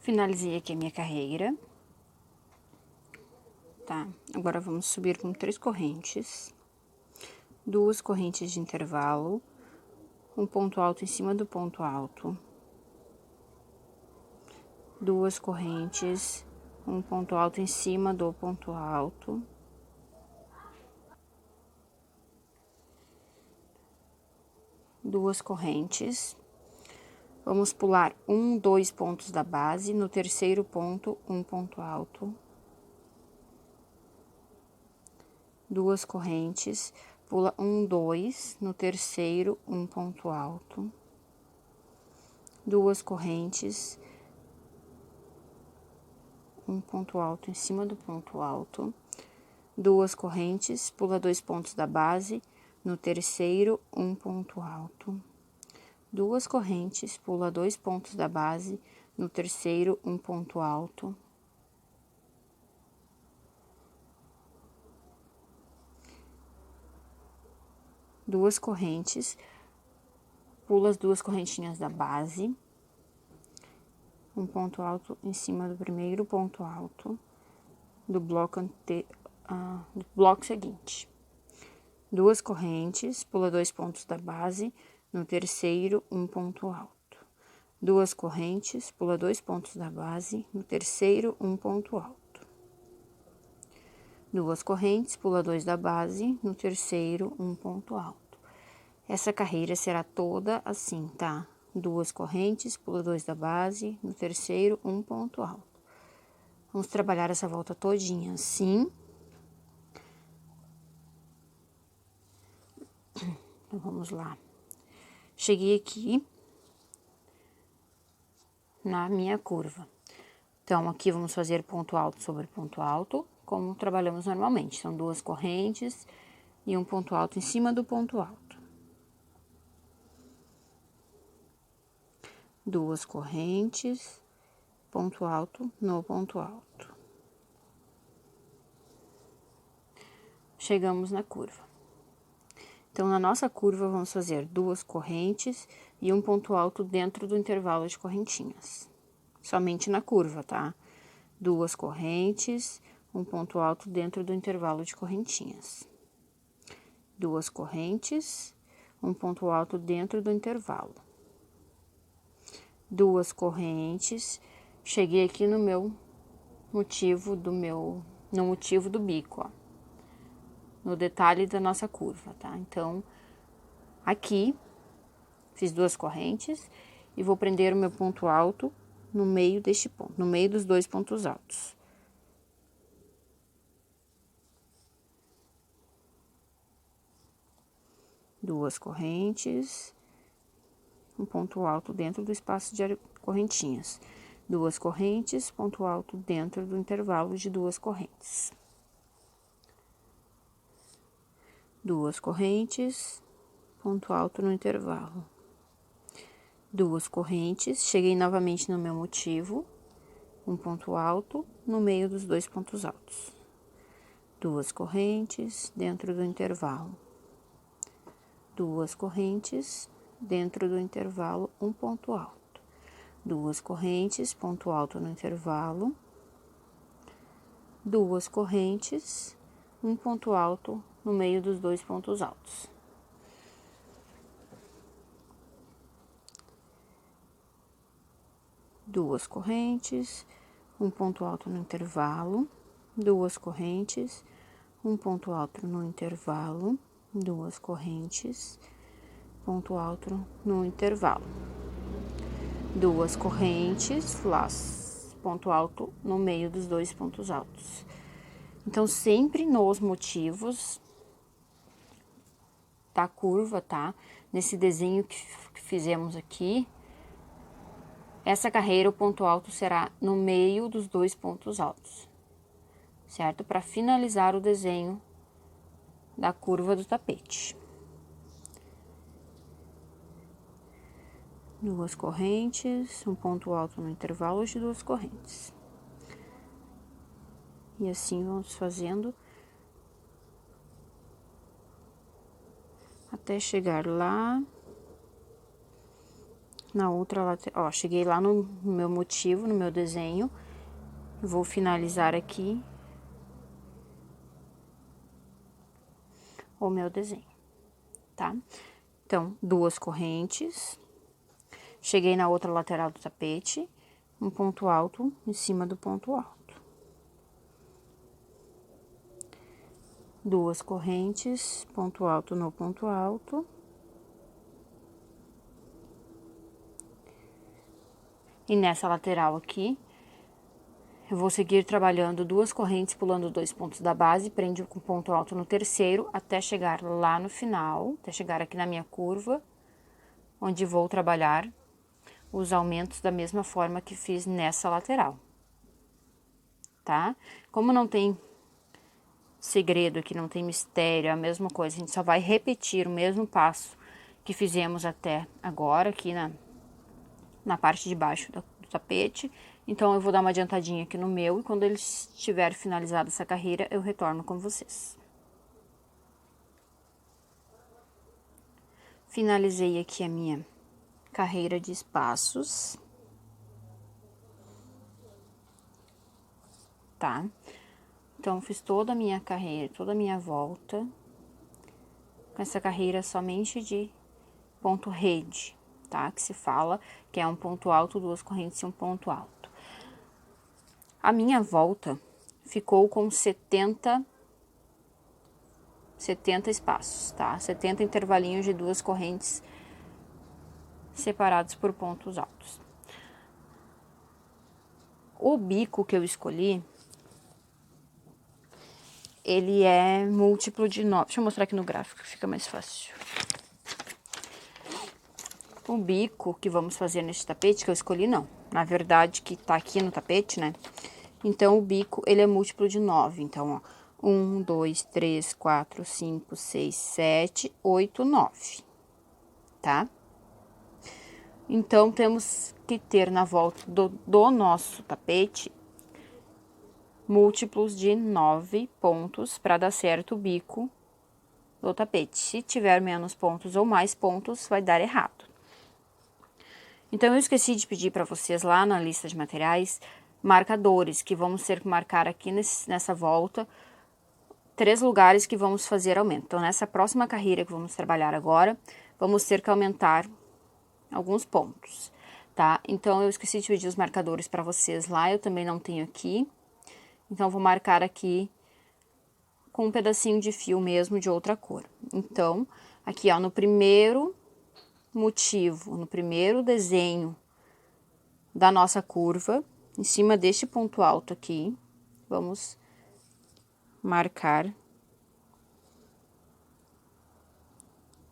A: Finalizei aqui a minha carreira. Tá, agora vamos subir com 3 correntes. 2 correntes de intervalo. Um ponto alto em cima do ponto alto. 2 correntes, um ponto alto em cima do ponto alto. 2 correntes. Vamos pular 2 pontos da base, no terceiro ponto, um ponto alto. 2 correntes, pula 2, no terceiro, um ponto alto. 2 correntes, um ponto alto em cima do ponto alto. 2 correntes, pula 2 pontos da base,
B: no terceiro, um ponto alto, 2 correntes, pula 2 pontos da base, no terceiro, um ponto alto, duas correntes, pula as 2 correntinhas da base, um ponto alto em cima do primeiro ponto alto do bloco seguinte. 2 correntes, pula 2 pontos da base, no terceiro, um ponto alto. 2 correntes, pula 2 pontos da base, no terceiro, um ponto alto. 2 correntes, pula 2 da base, no terceiro, um ponto alto. Essa carreira será toda assim, tá? 2 correntes, pula 2 da base, no terceiro, um ponto alto. Vamos trabalhar essa volta todinha assim. Então, vamos lá. Cheguei aqui na minha curva. Então, aqui vamos fazer ponto alto sobre ponto alto, como trabalhamos normalmente. São 2 correntes e um ponto alto em cima do ponto alto. 2 correntes, ponto alto no ponto alto. Chegamos na curva. Então, na nossa curva, vamos fazer 2 correntes e um ponto alto dentro do intervalo de correntinhas. Somente na curva, tá? 2 correntes, um ponto alto dentro do intervalo de correntinhas. 2 correntes, um ponto alto dentro do intervalo. 2 correntes, cheguei aqui no meu motivo no motivo do bico, ó, no detalhe da nossa curva, tá? Então, aqui, fiz 2 correntes e vou prender o meu ponto alto no meio deste ponto, no meio dos 2 pontos altos. Duas correntes, um ponto alto dentro do espaço de correntinhas. 2 correntes, ponto alto dentro do intervalo de 2 correntes. 2 correntes, ponto alto no intervalo. 2 correntes, cheguei novamente no meu motivo, um ponto alto no meio dos 2 pontos altos. 2 correntes dentro do intervalo. 2 correntes dentro do intervalo, um ponto alto. 2 correntes, ponto alto no intervalo. 2 correntes, um ponto alto no meio dos 2 pontos altos. Duas correntes, um ponto alto no intervalo, 2 correntes, um ponto alto no intervalo, 2 correntes, ponto alto no intervalo. 2 correntes, laço, ponto alto no meio dos 2 pontos altos. Então, sempre nos motivos da curva, tá? Nesse desenho que fizemos aqui, essa carreira, o ponto alto será no meio dos 2 pontos altos, certo? Para finalizar o desenho da curva do tapete. 2 correntes, um ponto alto no intervalo de 2 correntes. E assim vamos fazendo até chegar lá na outra lateral. Ó, cheguei lá no meu motivo, no meu desenho. Vou finalizar aqui o meu desenho, tá? Então, 2 correntes. Cheguei na outra lateral do tapete, um ponto alto em cima do ponto alto. 2 correntes, ponto alto no ponto alto. E nessa lateral aqui, eu vou seguir trabalhando 2 correntes, pulando 2 pontos da base, prende com ponto alto no terceiro, até chegar lá no final, até chegar aqui na minha curva, onde vou trabalhar os aumentos da mesma forma que fiz nessa lateral, tá? Como não tem
A: segredo aqui, não tem mistério, é a mesma coisa. A gente só vai repetir o mesmo passo que fizemos até agora, aqui na parte de baixo do tapete. Então, eu vou dar uma adiantadinha aqui no meu, e quando ele estiver finalizado essa carreira, eu retorno com vocês. Finalizei aqui a minha carreira de espaços. Tá? Então, fiz toda a minha carreira, toda a minha volta, com essa carreira somente de ponto rede, tá? Que se fala que é um ponto alto, duas correntes e um ponto alto. A minha volta ficou com 70 espaços, tá? 70 intervalinhos de duas correntes separados por pontos altos. O bico que eu escolhi, ele é múltiplo de 9. Deixa eu mostrar aqui no gráfico, que fica mais fácil. O bico que vamos fazer nesse tapete, que eu escolhi, não. Na verdade, que tá aqui no tapete, né? Então, o bico, ele é múltiplo de 9. Então, ó, 1, 2, 3, 4, 5, 6, 7, 8, 9. Tá? Então, temos que ter na volta do nosso tapete múltiplos de 9 pontos para dar certo o bico do tapete. Se tiver menos pontos ou mais pontos, vai dar errado. Então, eu esqueci de pedir para vocês lá na lista de materiais marcadores, que vamos ter que marcar aqui nessa volta 3 lugares que vamos fazer aumento. Então, nessa próxima carreira que vamos trabalhar agora, vamos ter que aumentar alguns pontos, tá? Então, eu esqueci de pedir os marcadores para vocês lá, eu também não tenho aqui. Então, vou marcar aqui com um pedacinho de fio mesmo de outra cor. Então, aqui, ó, no primeiro motivo, no primeiro desenho da nossa curva, em cima deste ponto alto aqui, vamos marcar.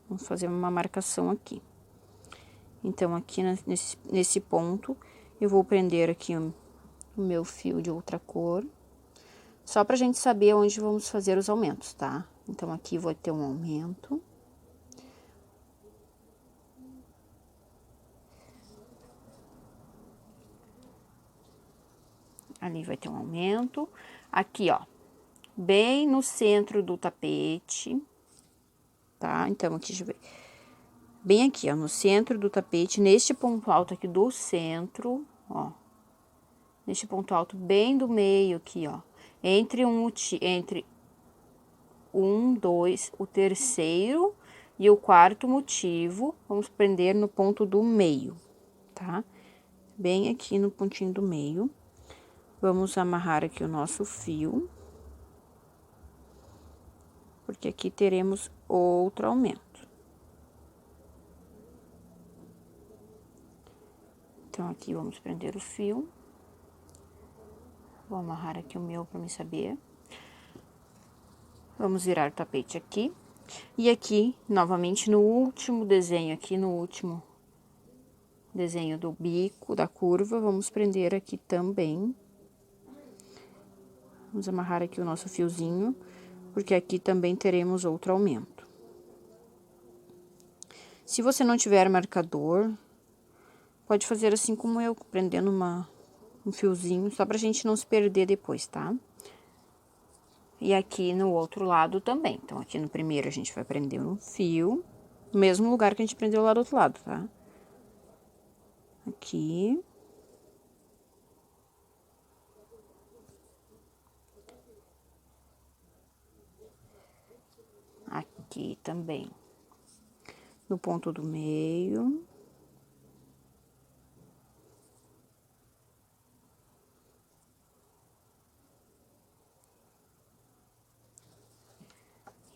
A: Vamos fazer uma marcação aqui. Então, aqui nesse ponto, eu vou prender aqui o meu fio de outra cor, só pra gente saber onde vamos fazer os aumentos, tá? Então, aqui vou ter um aumento. Ali vai ter um aumento. Aqui, ó, bem no centro do tapete, tá? Então, aqui, deixa eu ver. Bem aqui, ó, no centro do tapete, neste ponto alto aqui do centro, ó. Neste ponto alto bem do meio aqui, ó. Entre um, dois, o terceiro e o quarto motivo, vamos prender no ponto do meio, tá? Bem aqui no pontinho do meio. Vamos amarrar aqui o nosso fio, porque aqui teremos outro aumento. Então, aqui vamos prender o fio. Vou amarrar aqui o meu para me saber. Vamos virar o tapete aqui. E aqui, novamente, no último desenho, aqui no último desenho do bico, da curva, vamos prender aqui também. Vamos amarrar aqui o nosso fiozinho, porque aqui também teremos outro aumento. Se você não tiver marcador, pode fazer assim como eu, prendendo um fiozinho, só pra gente não se perder depois, tá? E aqui no outro lado também. Então, aqui no primeiro a gente vai prender um fio, no mesmo lugar que a gente prendeu lá do outro lado, tá? Aqui. Aqui também. No ponto do meio.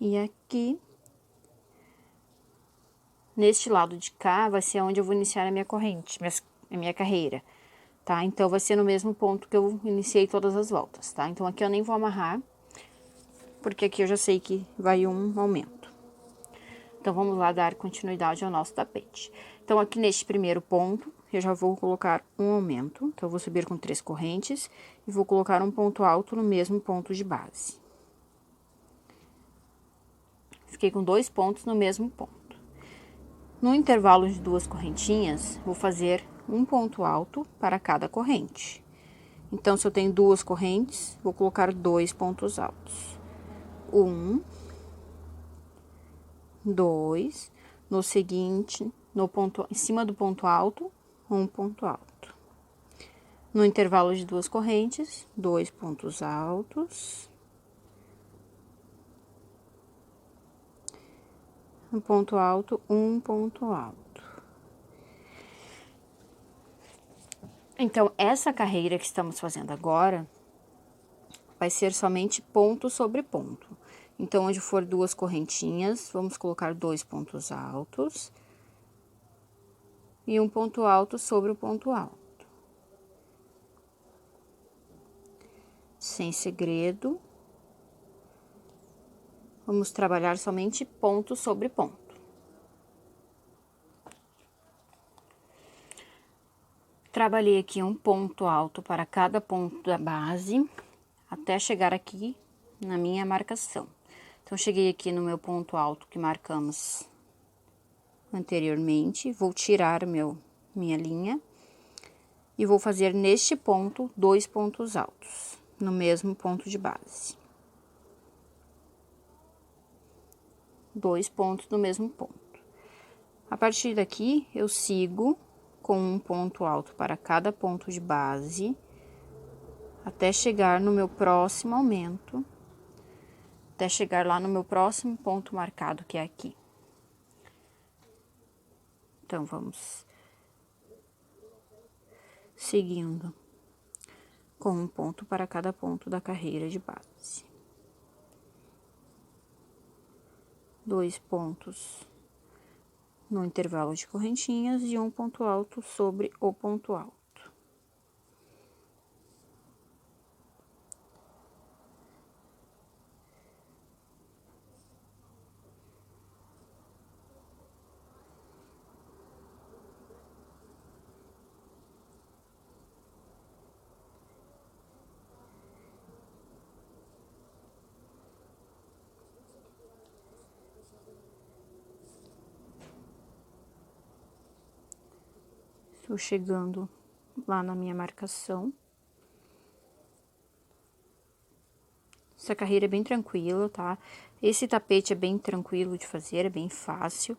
A: E aqui, neste lado de cá, vai ser onde eu vou iniciar a minha corrente, a minha carreira, tá? Então, vai ser no mesmo ponto que eu iniciei todas as voltas, tá? Então, aqui eu nem vou amarrar, porque aqui eu já sei que vai um aumento. Então, vamos lá dar continuidade ao nosso tapete. Então, aqui neste primeiro ponto, eu já vou colocar um aumento. Então, eu vou subir com 3 correntes e vou colocar um ponto alto no mesmo ponto de base. Fiquei com 2 pontos no mesmo ponto. No intervalo de 2 correntinhas, vou fazer um ponto alto para cada corrente. Então, se eu tenho 2 correntes, vou colocar 2 pontos altos. 1, 2, no seguinte, em cima do ponto alto, um ponto alto. No intervalo de 2 correntes, 2 pontos altos. Um ponto alto, um ponto alto. Então, essa carreira que estamos fazendo agora vai ser somente ponto sobre ponto. Então, onde for 2 correntinhas, vamos colocar 2 pontos altos e um ponto alto sobre o ponto alto. Sem segredo. Vamos trabalhar somente ponto sobre ponto. Trabalhei aqui um ponto alto para cada ponto da base, até chegar aqui na minha marcação. Então, cheguei aqui no meu ponto alto que marcamos anteriormente, vou tirar minha linha e vou fazer neste ponto 2 pontos altos, no mesmo ponto de base. 2 pontos no mesmo ponto. A partir daqui, eu sigo com um ponto alto para cada ponto de base, até chegar no meu próximo aumento, até chegar lá no meu próximo ponto marcado, que é aqui. Então, vamos seguindo com um ponto para cada ponto da carreira de base. 2 pontos no intervalo de correntinhas e um ponto alto sobre o ponto alto. Estou chegando lá na minha marcação. Essa carreira é bem tranquila, tá? Esse tapete é bem tranquilo de fazer, é bem fácil.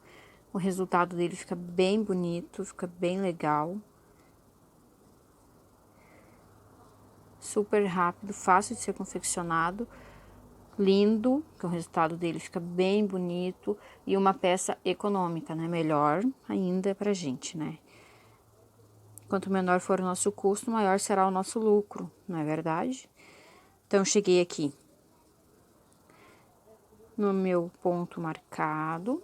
A: O resultado dele fica bem bonito, fica bem legal. Super rápido, fácil de ser confeccionado. Lindo, que o resultado dele fica bem bonito. E uma peça econômica, né? Melhor ainda pra gente, né? Quanto menor for o nosso custo, maior será o nosso lucro, não é verdade? Então, cheguei aqui no meu ponto marcado,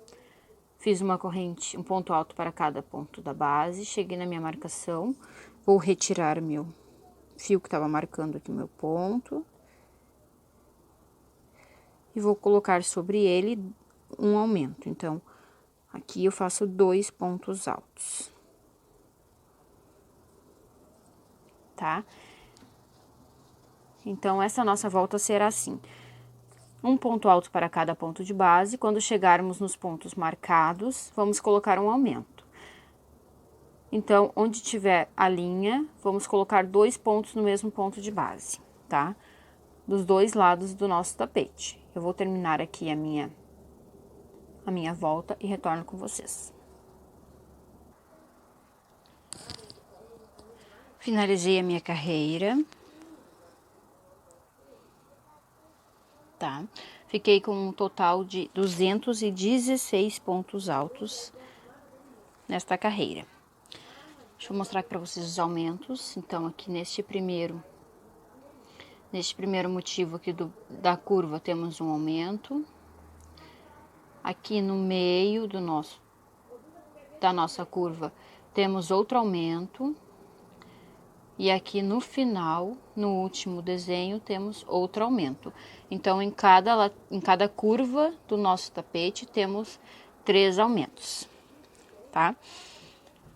A: fiz uma corrente, um ponto alto para cada ponto da base, cheguei na minha marcação, vou retirar meu fio que estava marcando aqui o meu ponto e vou colocar sobre ele um aumento. Então, aqui eu faço 2 pontos altos. Tá? Então, essa nossa volta será assim: um ponto alto para cada ponto de base. Quando chegarmos nos pontos marcados, vamos colocar um aumento. Então, onde tiver a linha, vamos colocar 2 pontos no mesmo ponto de base, tá? Dos 2 lados do nosso tapete. Eu vou terminar aqui a minha volta e retorno com vocês. Finalizei a minha carreira. Tá? Fiquei com um total de 216 pontos altos nesta carreira. Deixa eu mostrar aqui para vocês os aumentos. Então, aqui neste primeiro motivo aqui da curva, temos um aumento. Aqui no meio da nossa curva, temos outro aumento. E aqui no final, no último desenho, temos outro aumento. Então, em cada curva do nosso tapete, temos 3 aumentos, tá?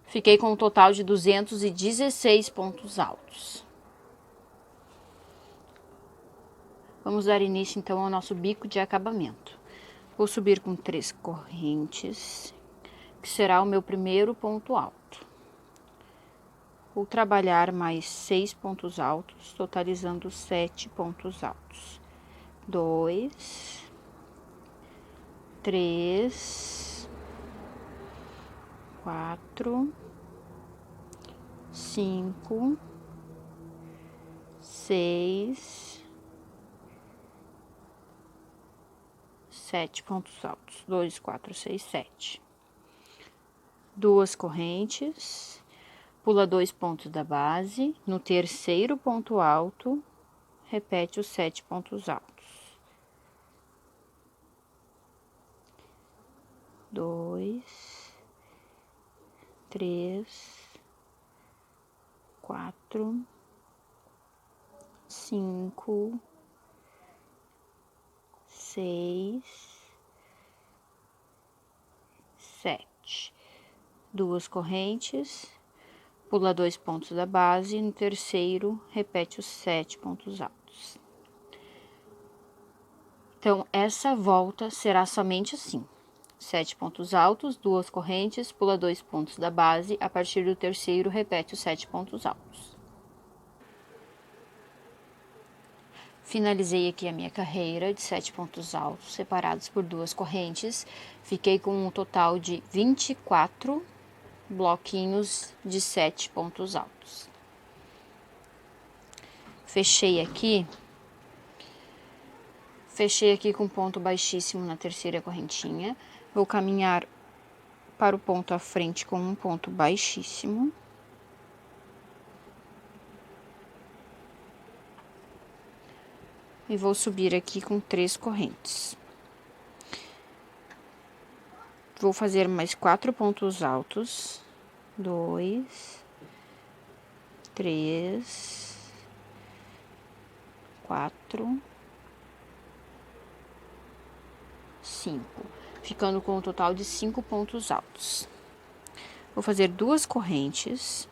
A: Fiquei com um total de 216 pontos altos. Vamos dar início, então, ao nosso bico de acabamento.
B: Vou subir com 3 correntes, que será o meu primeiro ponto alto. Vou trabalhar mais 6 pontos altos, totalizando 7 pontos altos. 2, 3, 4, 5, 6, 7 pontos altos. 2, 4, 6, 7. 2 correntes, pula 2 pontos da base. No terceiro ponto alto, repete os 7 pontos altos. 2, 3, 4, 5, 6, 7. 2 correntes, pula 2 pontos da base, no terceiro, repete os 7 pontos altos. Então, essa volta será somente assim: 7 pontos altos, 2 correntes, pula 2 pontos da base, a partir do terceiro, repete os 7 pontos altos. Finalizei aqui a minha carreira de 7 pontos altos, separados por 2 correntes. Fiquei com um total de 24 bloquinhos de 7 pontos altos. Fechei aqui com ponto baixíssimo na terceira correntinha. Vou caminhar para o ponto à frente com um ponto baixíssimo. E vou subir aqui com 3 correntes. Vou fazer mais 4 pontos altos. 2, 3, 4, 5. Ficando com um total de 5 pontos altos. Vou fazer 2 correntes.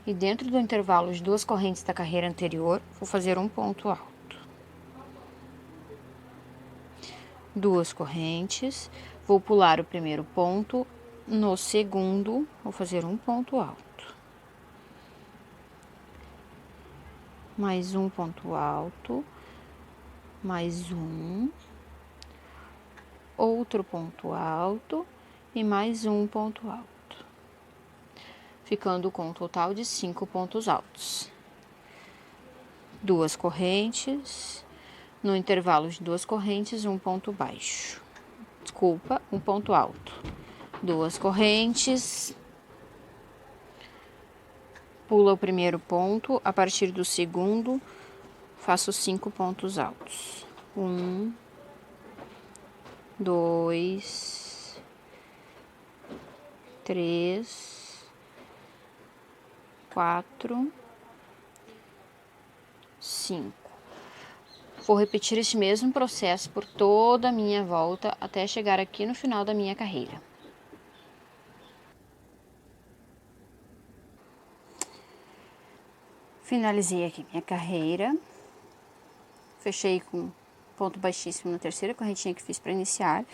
B: E dentro do intervalo de 2 correntes da carreira anterior, vou fazer um ponto alto. 2 correntes, vou pular o primeiro ponto, no segundo, vou fazer um ponto alto. Mais um ponto alto, mais um, outro ponto alto e mais um ponto alto. Ficando com um total de 5 pontos altos. 2 correntes, no intervalo de 2 correntes, um ponto baixo. Desculpa, um ponto alto. 2 correntes, pula o primeiro ponto, a partir do segundo, faço 5 pontos altos. 1, 2, 3, 4, 5. Vou repetir este mesmo processo por toda a minha volta até chegar aqui no final da minha carreira. Finalizei aqui minha carreira. Fechei com ponto baixíssimo na terceira correntinha que fiz para iniciar.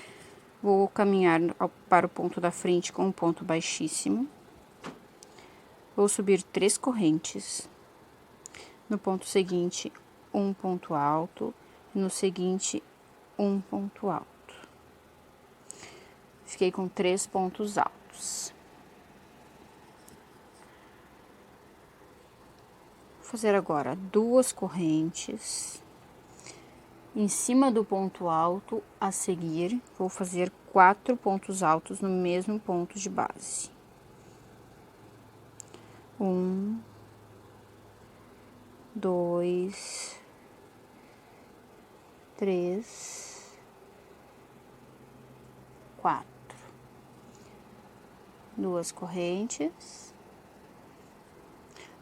B: Vou caminhar para o ponto da frente com um ponto baixíssimo. Vou subir 3 correntes. No ponto seguinte, um ponto alto. No seguinte, um ponto alto. Fiquei com 3 pontos altos. Vou fazer agora 2 correntes. Em cima do ponto alto, a seguir, vou fazer 4 pontos altos no mesmo ponto de base. 1, 2, 3, 4. 2 correntes.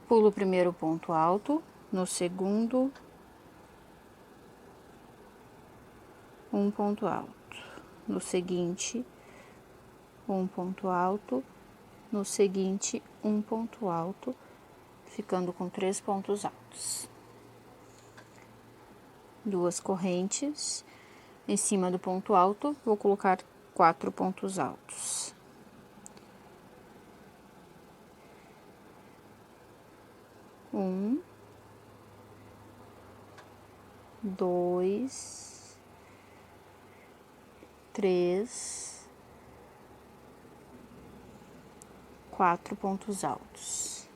B: Pulo o primeiro ponto alto, no segundo, um ponto alto. No seguinte, um ponto alto. No seguinte, um ponto alto, ficando com 3 pontos altos. 2 correntes, em cima do ponto alto, vou colocar 4 pontos altos. Um, dois, três, 4 pontos altos.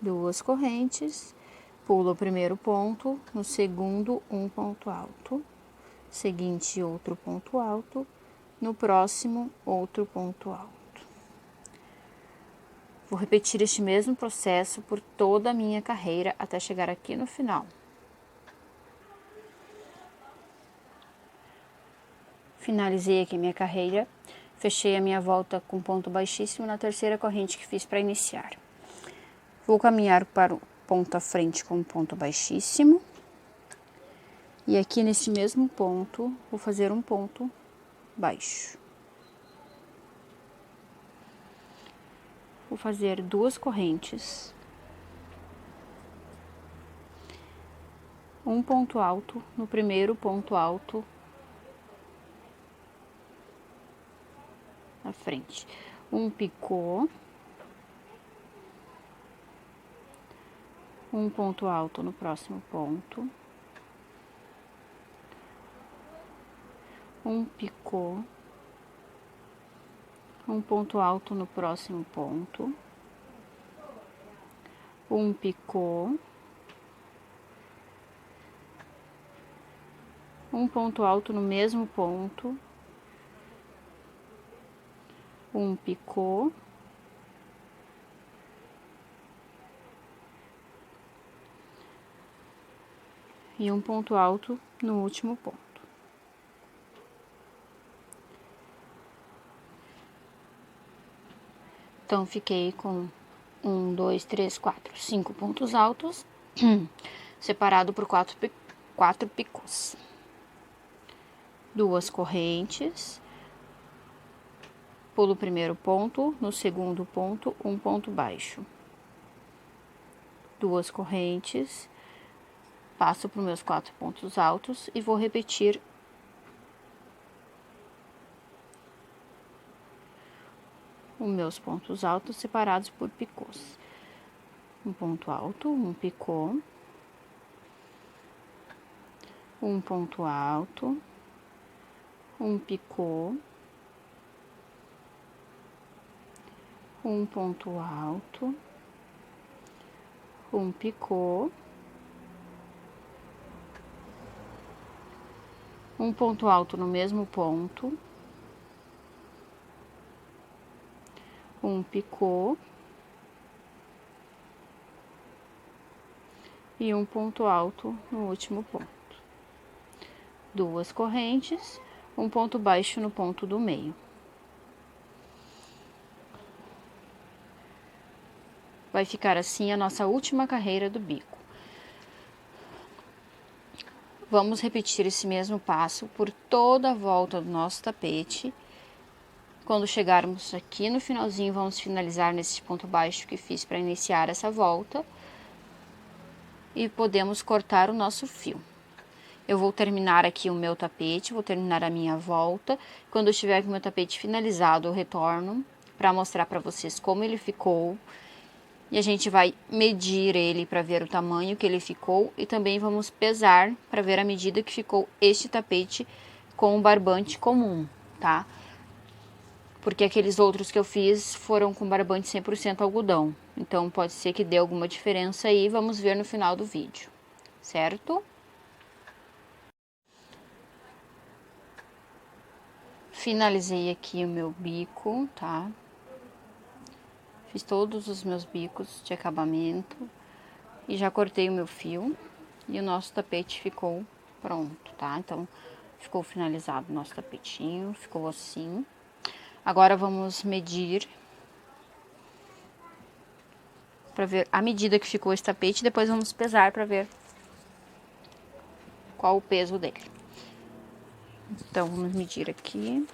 B: 2 correntes, pulo o primeiro ponto, no segundo, um ponto alto, seguinte, outro ponto alto, no próximo, outro ponto alto. Vou repetir este mesmo processo por toda a minha carreira até chegar aqui no final. Finalizei aqui minha carreira, fechei a minha volta com ponto baixíssimo na terceira corrente que fiz para iniciar. Vou caminhar para o ponto à frente com ponto baixíssimo. E aqui nesse mesmo ponto, vou fazer um ponto baixo. Vou fazer 2 correntes. Um ponto alto no primeiro ponto alto na frente. Um picô. Um ponto alto no próximo ponto. Um picô. Um ponto alto no próximo ponto. Um picô. Um ponto alto no mesmo ponto. Um picô. E um ponto alto no último ponto. Então, fiquei com 1, 2, 3, 4, 5 pontos altos, separado por 4 picôs. 2 correntes, pulo o primeiro ponto, no segundo ponto, um ponto baixo. 2 correntes, passo para os meus 4 pontos altos e vou repetir os meus pontos altos separados por picôs. Um ponto alto, um picô, um ponto alto, um picô, um ponto alto, um picô, um ponto alto no mesmo ponto, um picô e um ponto alto no último ponto. 2 correntes, um ponto baixo no ponto do meio. Vai ficar assim a nossa última carreira do bico. Vamos repetir esse mesmo passo por toda a volta do nosso tapete. Quando chegarmos aqui no finalzinho, vamos finalizar nesse ponto baixo que fiz para iniciar essa volta. E podemos cortar o nosso fio. Eu vou terminar aqui o meu tapete, vou terminar a minha volta. Quando eu estiver com o meu tapete finalizado, eu retorno para mostrar para vocês como ele ficou. E a gente vai medir ele para ver o tamanho que ele ficou e também vamos pesar para ver a medida que ficou este tapete com o barbante comum, tá? Porque aqueles outros que eu fiz foram com barbante 100% algodão. Então, pode ser que dê alguma diferença aí, vamos ver no final do vídeo, certo? Finalizei aqui o meu bico, tá? Fiz todos os meus bicos de acabamento e já cortei o meu fio e o nosso tapete ficou pronto, tá? Então, ficou finalizado o nosso tapetinho, ficou assim. Agora, vamos medir para ver a medida que ficou esse tapete, depois vamos pesar para ver qual o peso dele. Então, vamos medir aqui.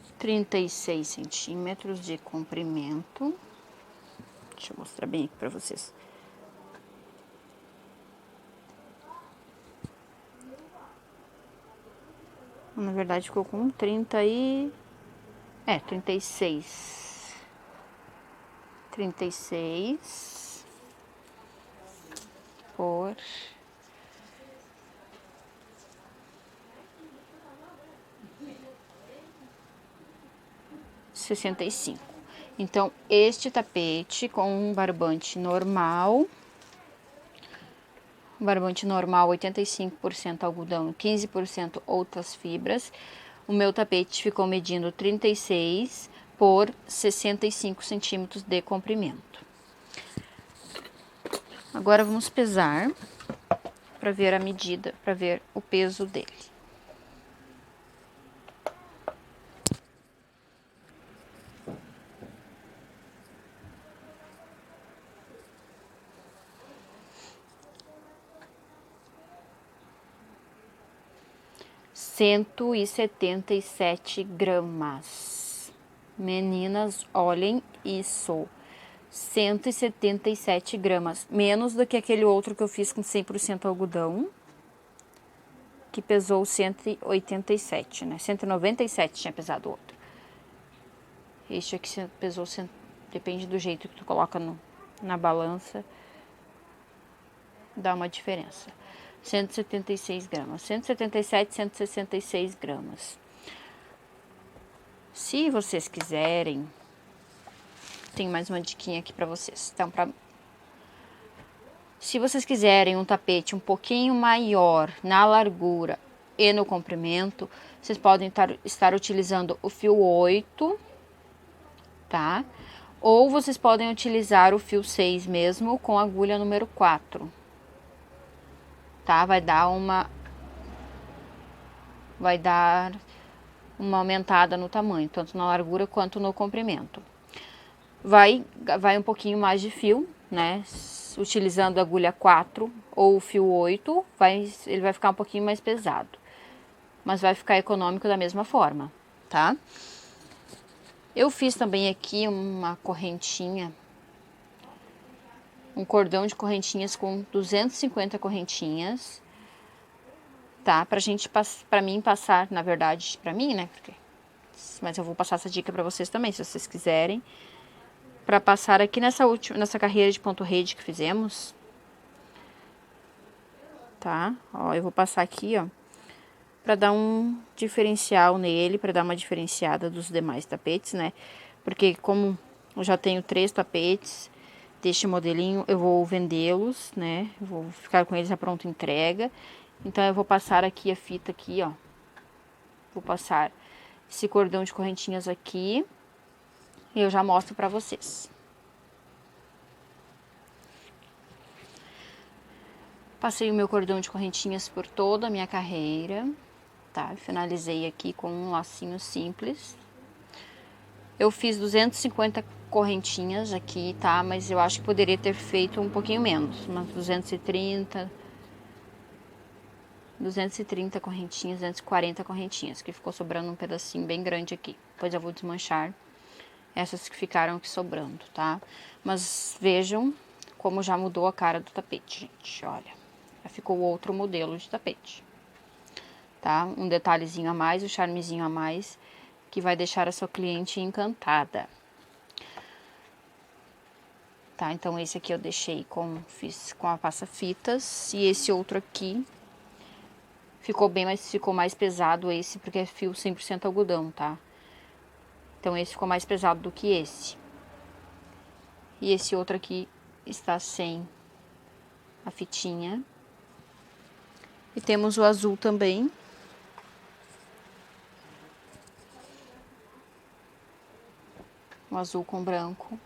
B: R$ 36 centímetros de comprimento. Deixa eu mostrar bem aqui pra vocês. Na verdade, ficou com 36. 36 por 65. Então, este tapete com um barbante normal, 85% algodão e 15% outras fibras. O meu tapete ficou medindo 36 por 65 centímetros de comprimento. Agora vamos pesar para ver a medida, para ver o peso dele. Cento e 77 gramas. Meninas, olhem isso. 177 gramas. Menos do que aquele outro que eu fiz com 100% algodão, que pesou 187, né? 197 tinha pesado o outro. Este aqui pesou, depende do jeito que tu coloca na balança, dá uma diferença. 176 gramas. 177, 166 gramas. Se vocês quiserem, tem mais uma diquinha aqui pra vocês. Então, se vocês quiserem um tapete um pouquinho maior na largura e no comprimento, vocês podem estar utilizando o fio 8, tá? Ou vocês podem utilizar o fio 6 mesmo com a agulha número 4. Tá? Vai dar uma aumentada no tamanho, tanto na largura quanto no comprimento. Vai um pouquinho mais de fio, né? Utilizando a agulha 4 ou o fio 8, ele vai ficar um pouquinho mais pesado. Mas vai ficar econômico da mesma forma, tá? Eu fiz também aqui uma correntinha, um cordão de correntinhas com 250 correntinhas, tá? Pra mim passar, na verdade, pra mim, né? Mas eu vou passar essa dica pra vocês também, se vocês quiserem. Pra passar aqui nessa carreira de ponto rede que fizemos, tá? Ó, eu vou passar aqui, ó, pra dar um diferencial nele, pra dar uma diferenciada dos demais tapetes, né? Porque como eu já tenho 3 tapetes deste modelinho, eu vou vendê-los, né? Eu vou ficar com eles à pronta entrega. Então, eu vou passar aqui a fita aqui, ó. Vou passar esse cordão de correntinhas aqui e eu já mostro pra vocês. Passei o meu cordão de correntinhas por toda a minha carreira, tá? Finalizei aqui com um lacinho simples. Eu fiz 250 correntinhas aqui, tá? Mas eu acho que poderia ter feito um pouquinho menos, umas 230 correntinhas, 240 correntinhas, que ficou sobrando um pedacinho bem grande aqui. Depois eu vou desmanchar essas que ficaram aqui sobrando, tá? Mas vejam como já mudou a cara do tapete, gente, olha. Já ficou outro modelo de tapete, tá? Um detalhezinho a mais, um charmezinho a mais, que vai deixar a sua cliente encantada. Tá? Então, esse aqui eu deixei fiz com a passa-fitas, e esse outro aqui ficou mais pesado esse, porque é fio 100% algodão, tá? Então, esse ficou mais pesado do que esse. E esse outro aqui está sem a fitinha. E temos o azul também. O azul com branco.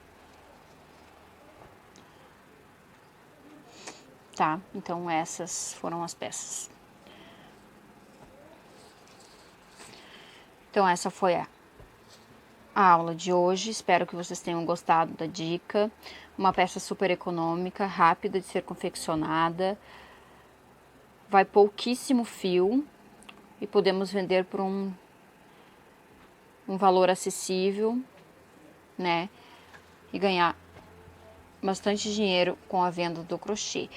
B: Tá? Então, essas foram as peças. Então, essa foi a aula de hoje. Espero que vocês tenham gostado da dica. Uma peça super econômica, rápida de ser confeccionada. Vai pouquíssimo fio e podemos vender por um valor acessível, né? E ganhar
A: bastante dinheiro com a venda do crochê.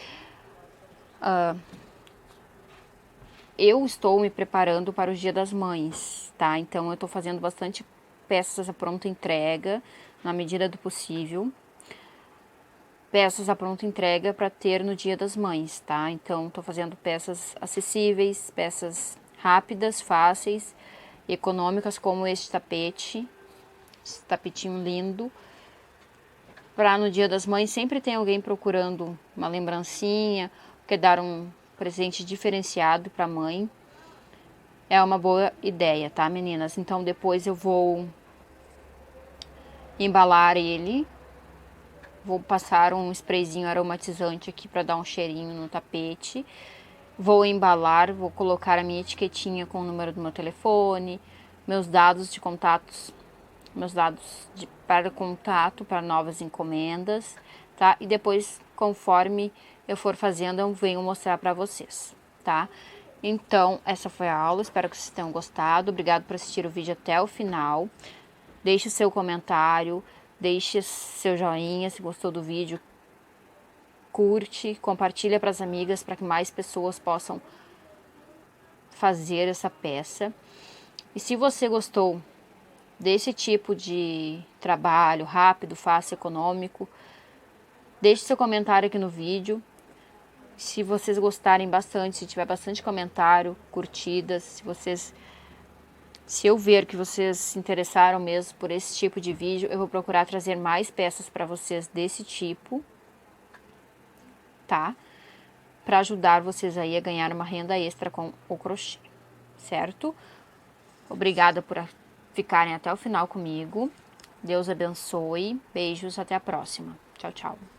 A: Eu estou me preparando para o Dia das Mães, tá? Então eu estou fazendo bastante peças à pronta entrega, na medida do possível. Peças à pronta entrega para ter no Dia das Mães, tá? Então estou fazendo peças acessíveis, peças rápidas, fáceis, econômicas, como este tapetinho lindo. Para no Dia das Mães sempre tem alguém procurando uma lembrancinha, quer dar um presente diferenciado para a mãe. É uma boa ideia, tá, meninas? Então depois eu vou embalar ele. Vou passar um sprayzinho aromatizante aqui para dar um cheirinho no tapete. Vou embalar, vou colocar a minha etiquetinha com o número do meu telefone, meus dados de contatos, para contato para novas encomendas, tá? E depois, conforme eu for fazendo, eu venho mostrar para vocês, tá? Então, essa foi a aula, espero que vocês tenham gostado. Obrigado por assistir o vídeo até o final. Deixe o seu comentário, deixe seu joinha se gostou do vídeo. Curte, compartilha para as amigas para que mais pessoas possam fazer essa peça. E se você gostou desse tipo de trabalho rápido, fácil, econômico, deixe seu comentário aqui no vídeo. Se vocês gostarem bastante, se tiver bastante comentário, curtidas, se eu ver que vocês se interessaram mesmo por esse tipo de vídeo, eu vou procurar trazer mais peças para vocês desse tipo, tá? Para ajudar vocês aí a ganhar uma renda extra com o crochê, certo? Obrigada por ficarem até o final comigo. Deus abençoe. Beijos, até a próxima. Tchau, tchau.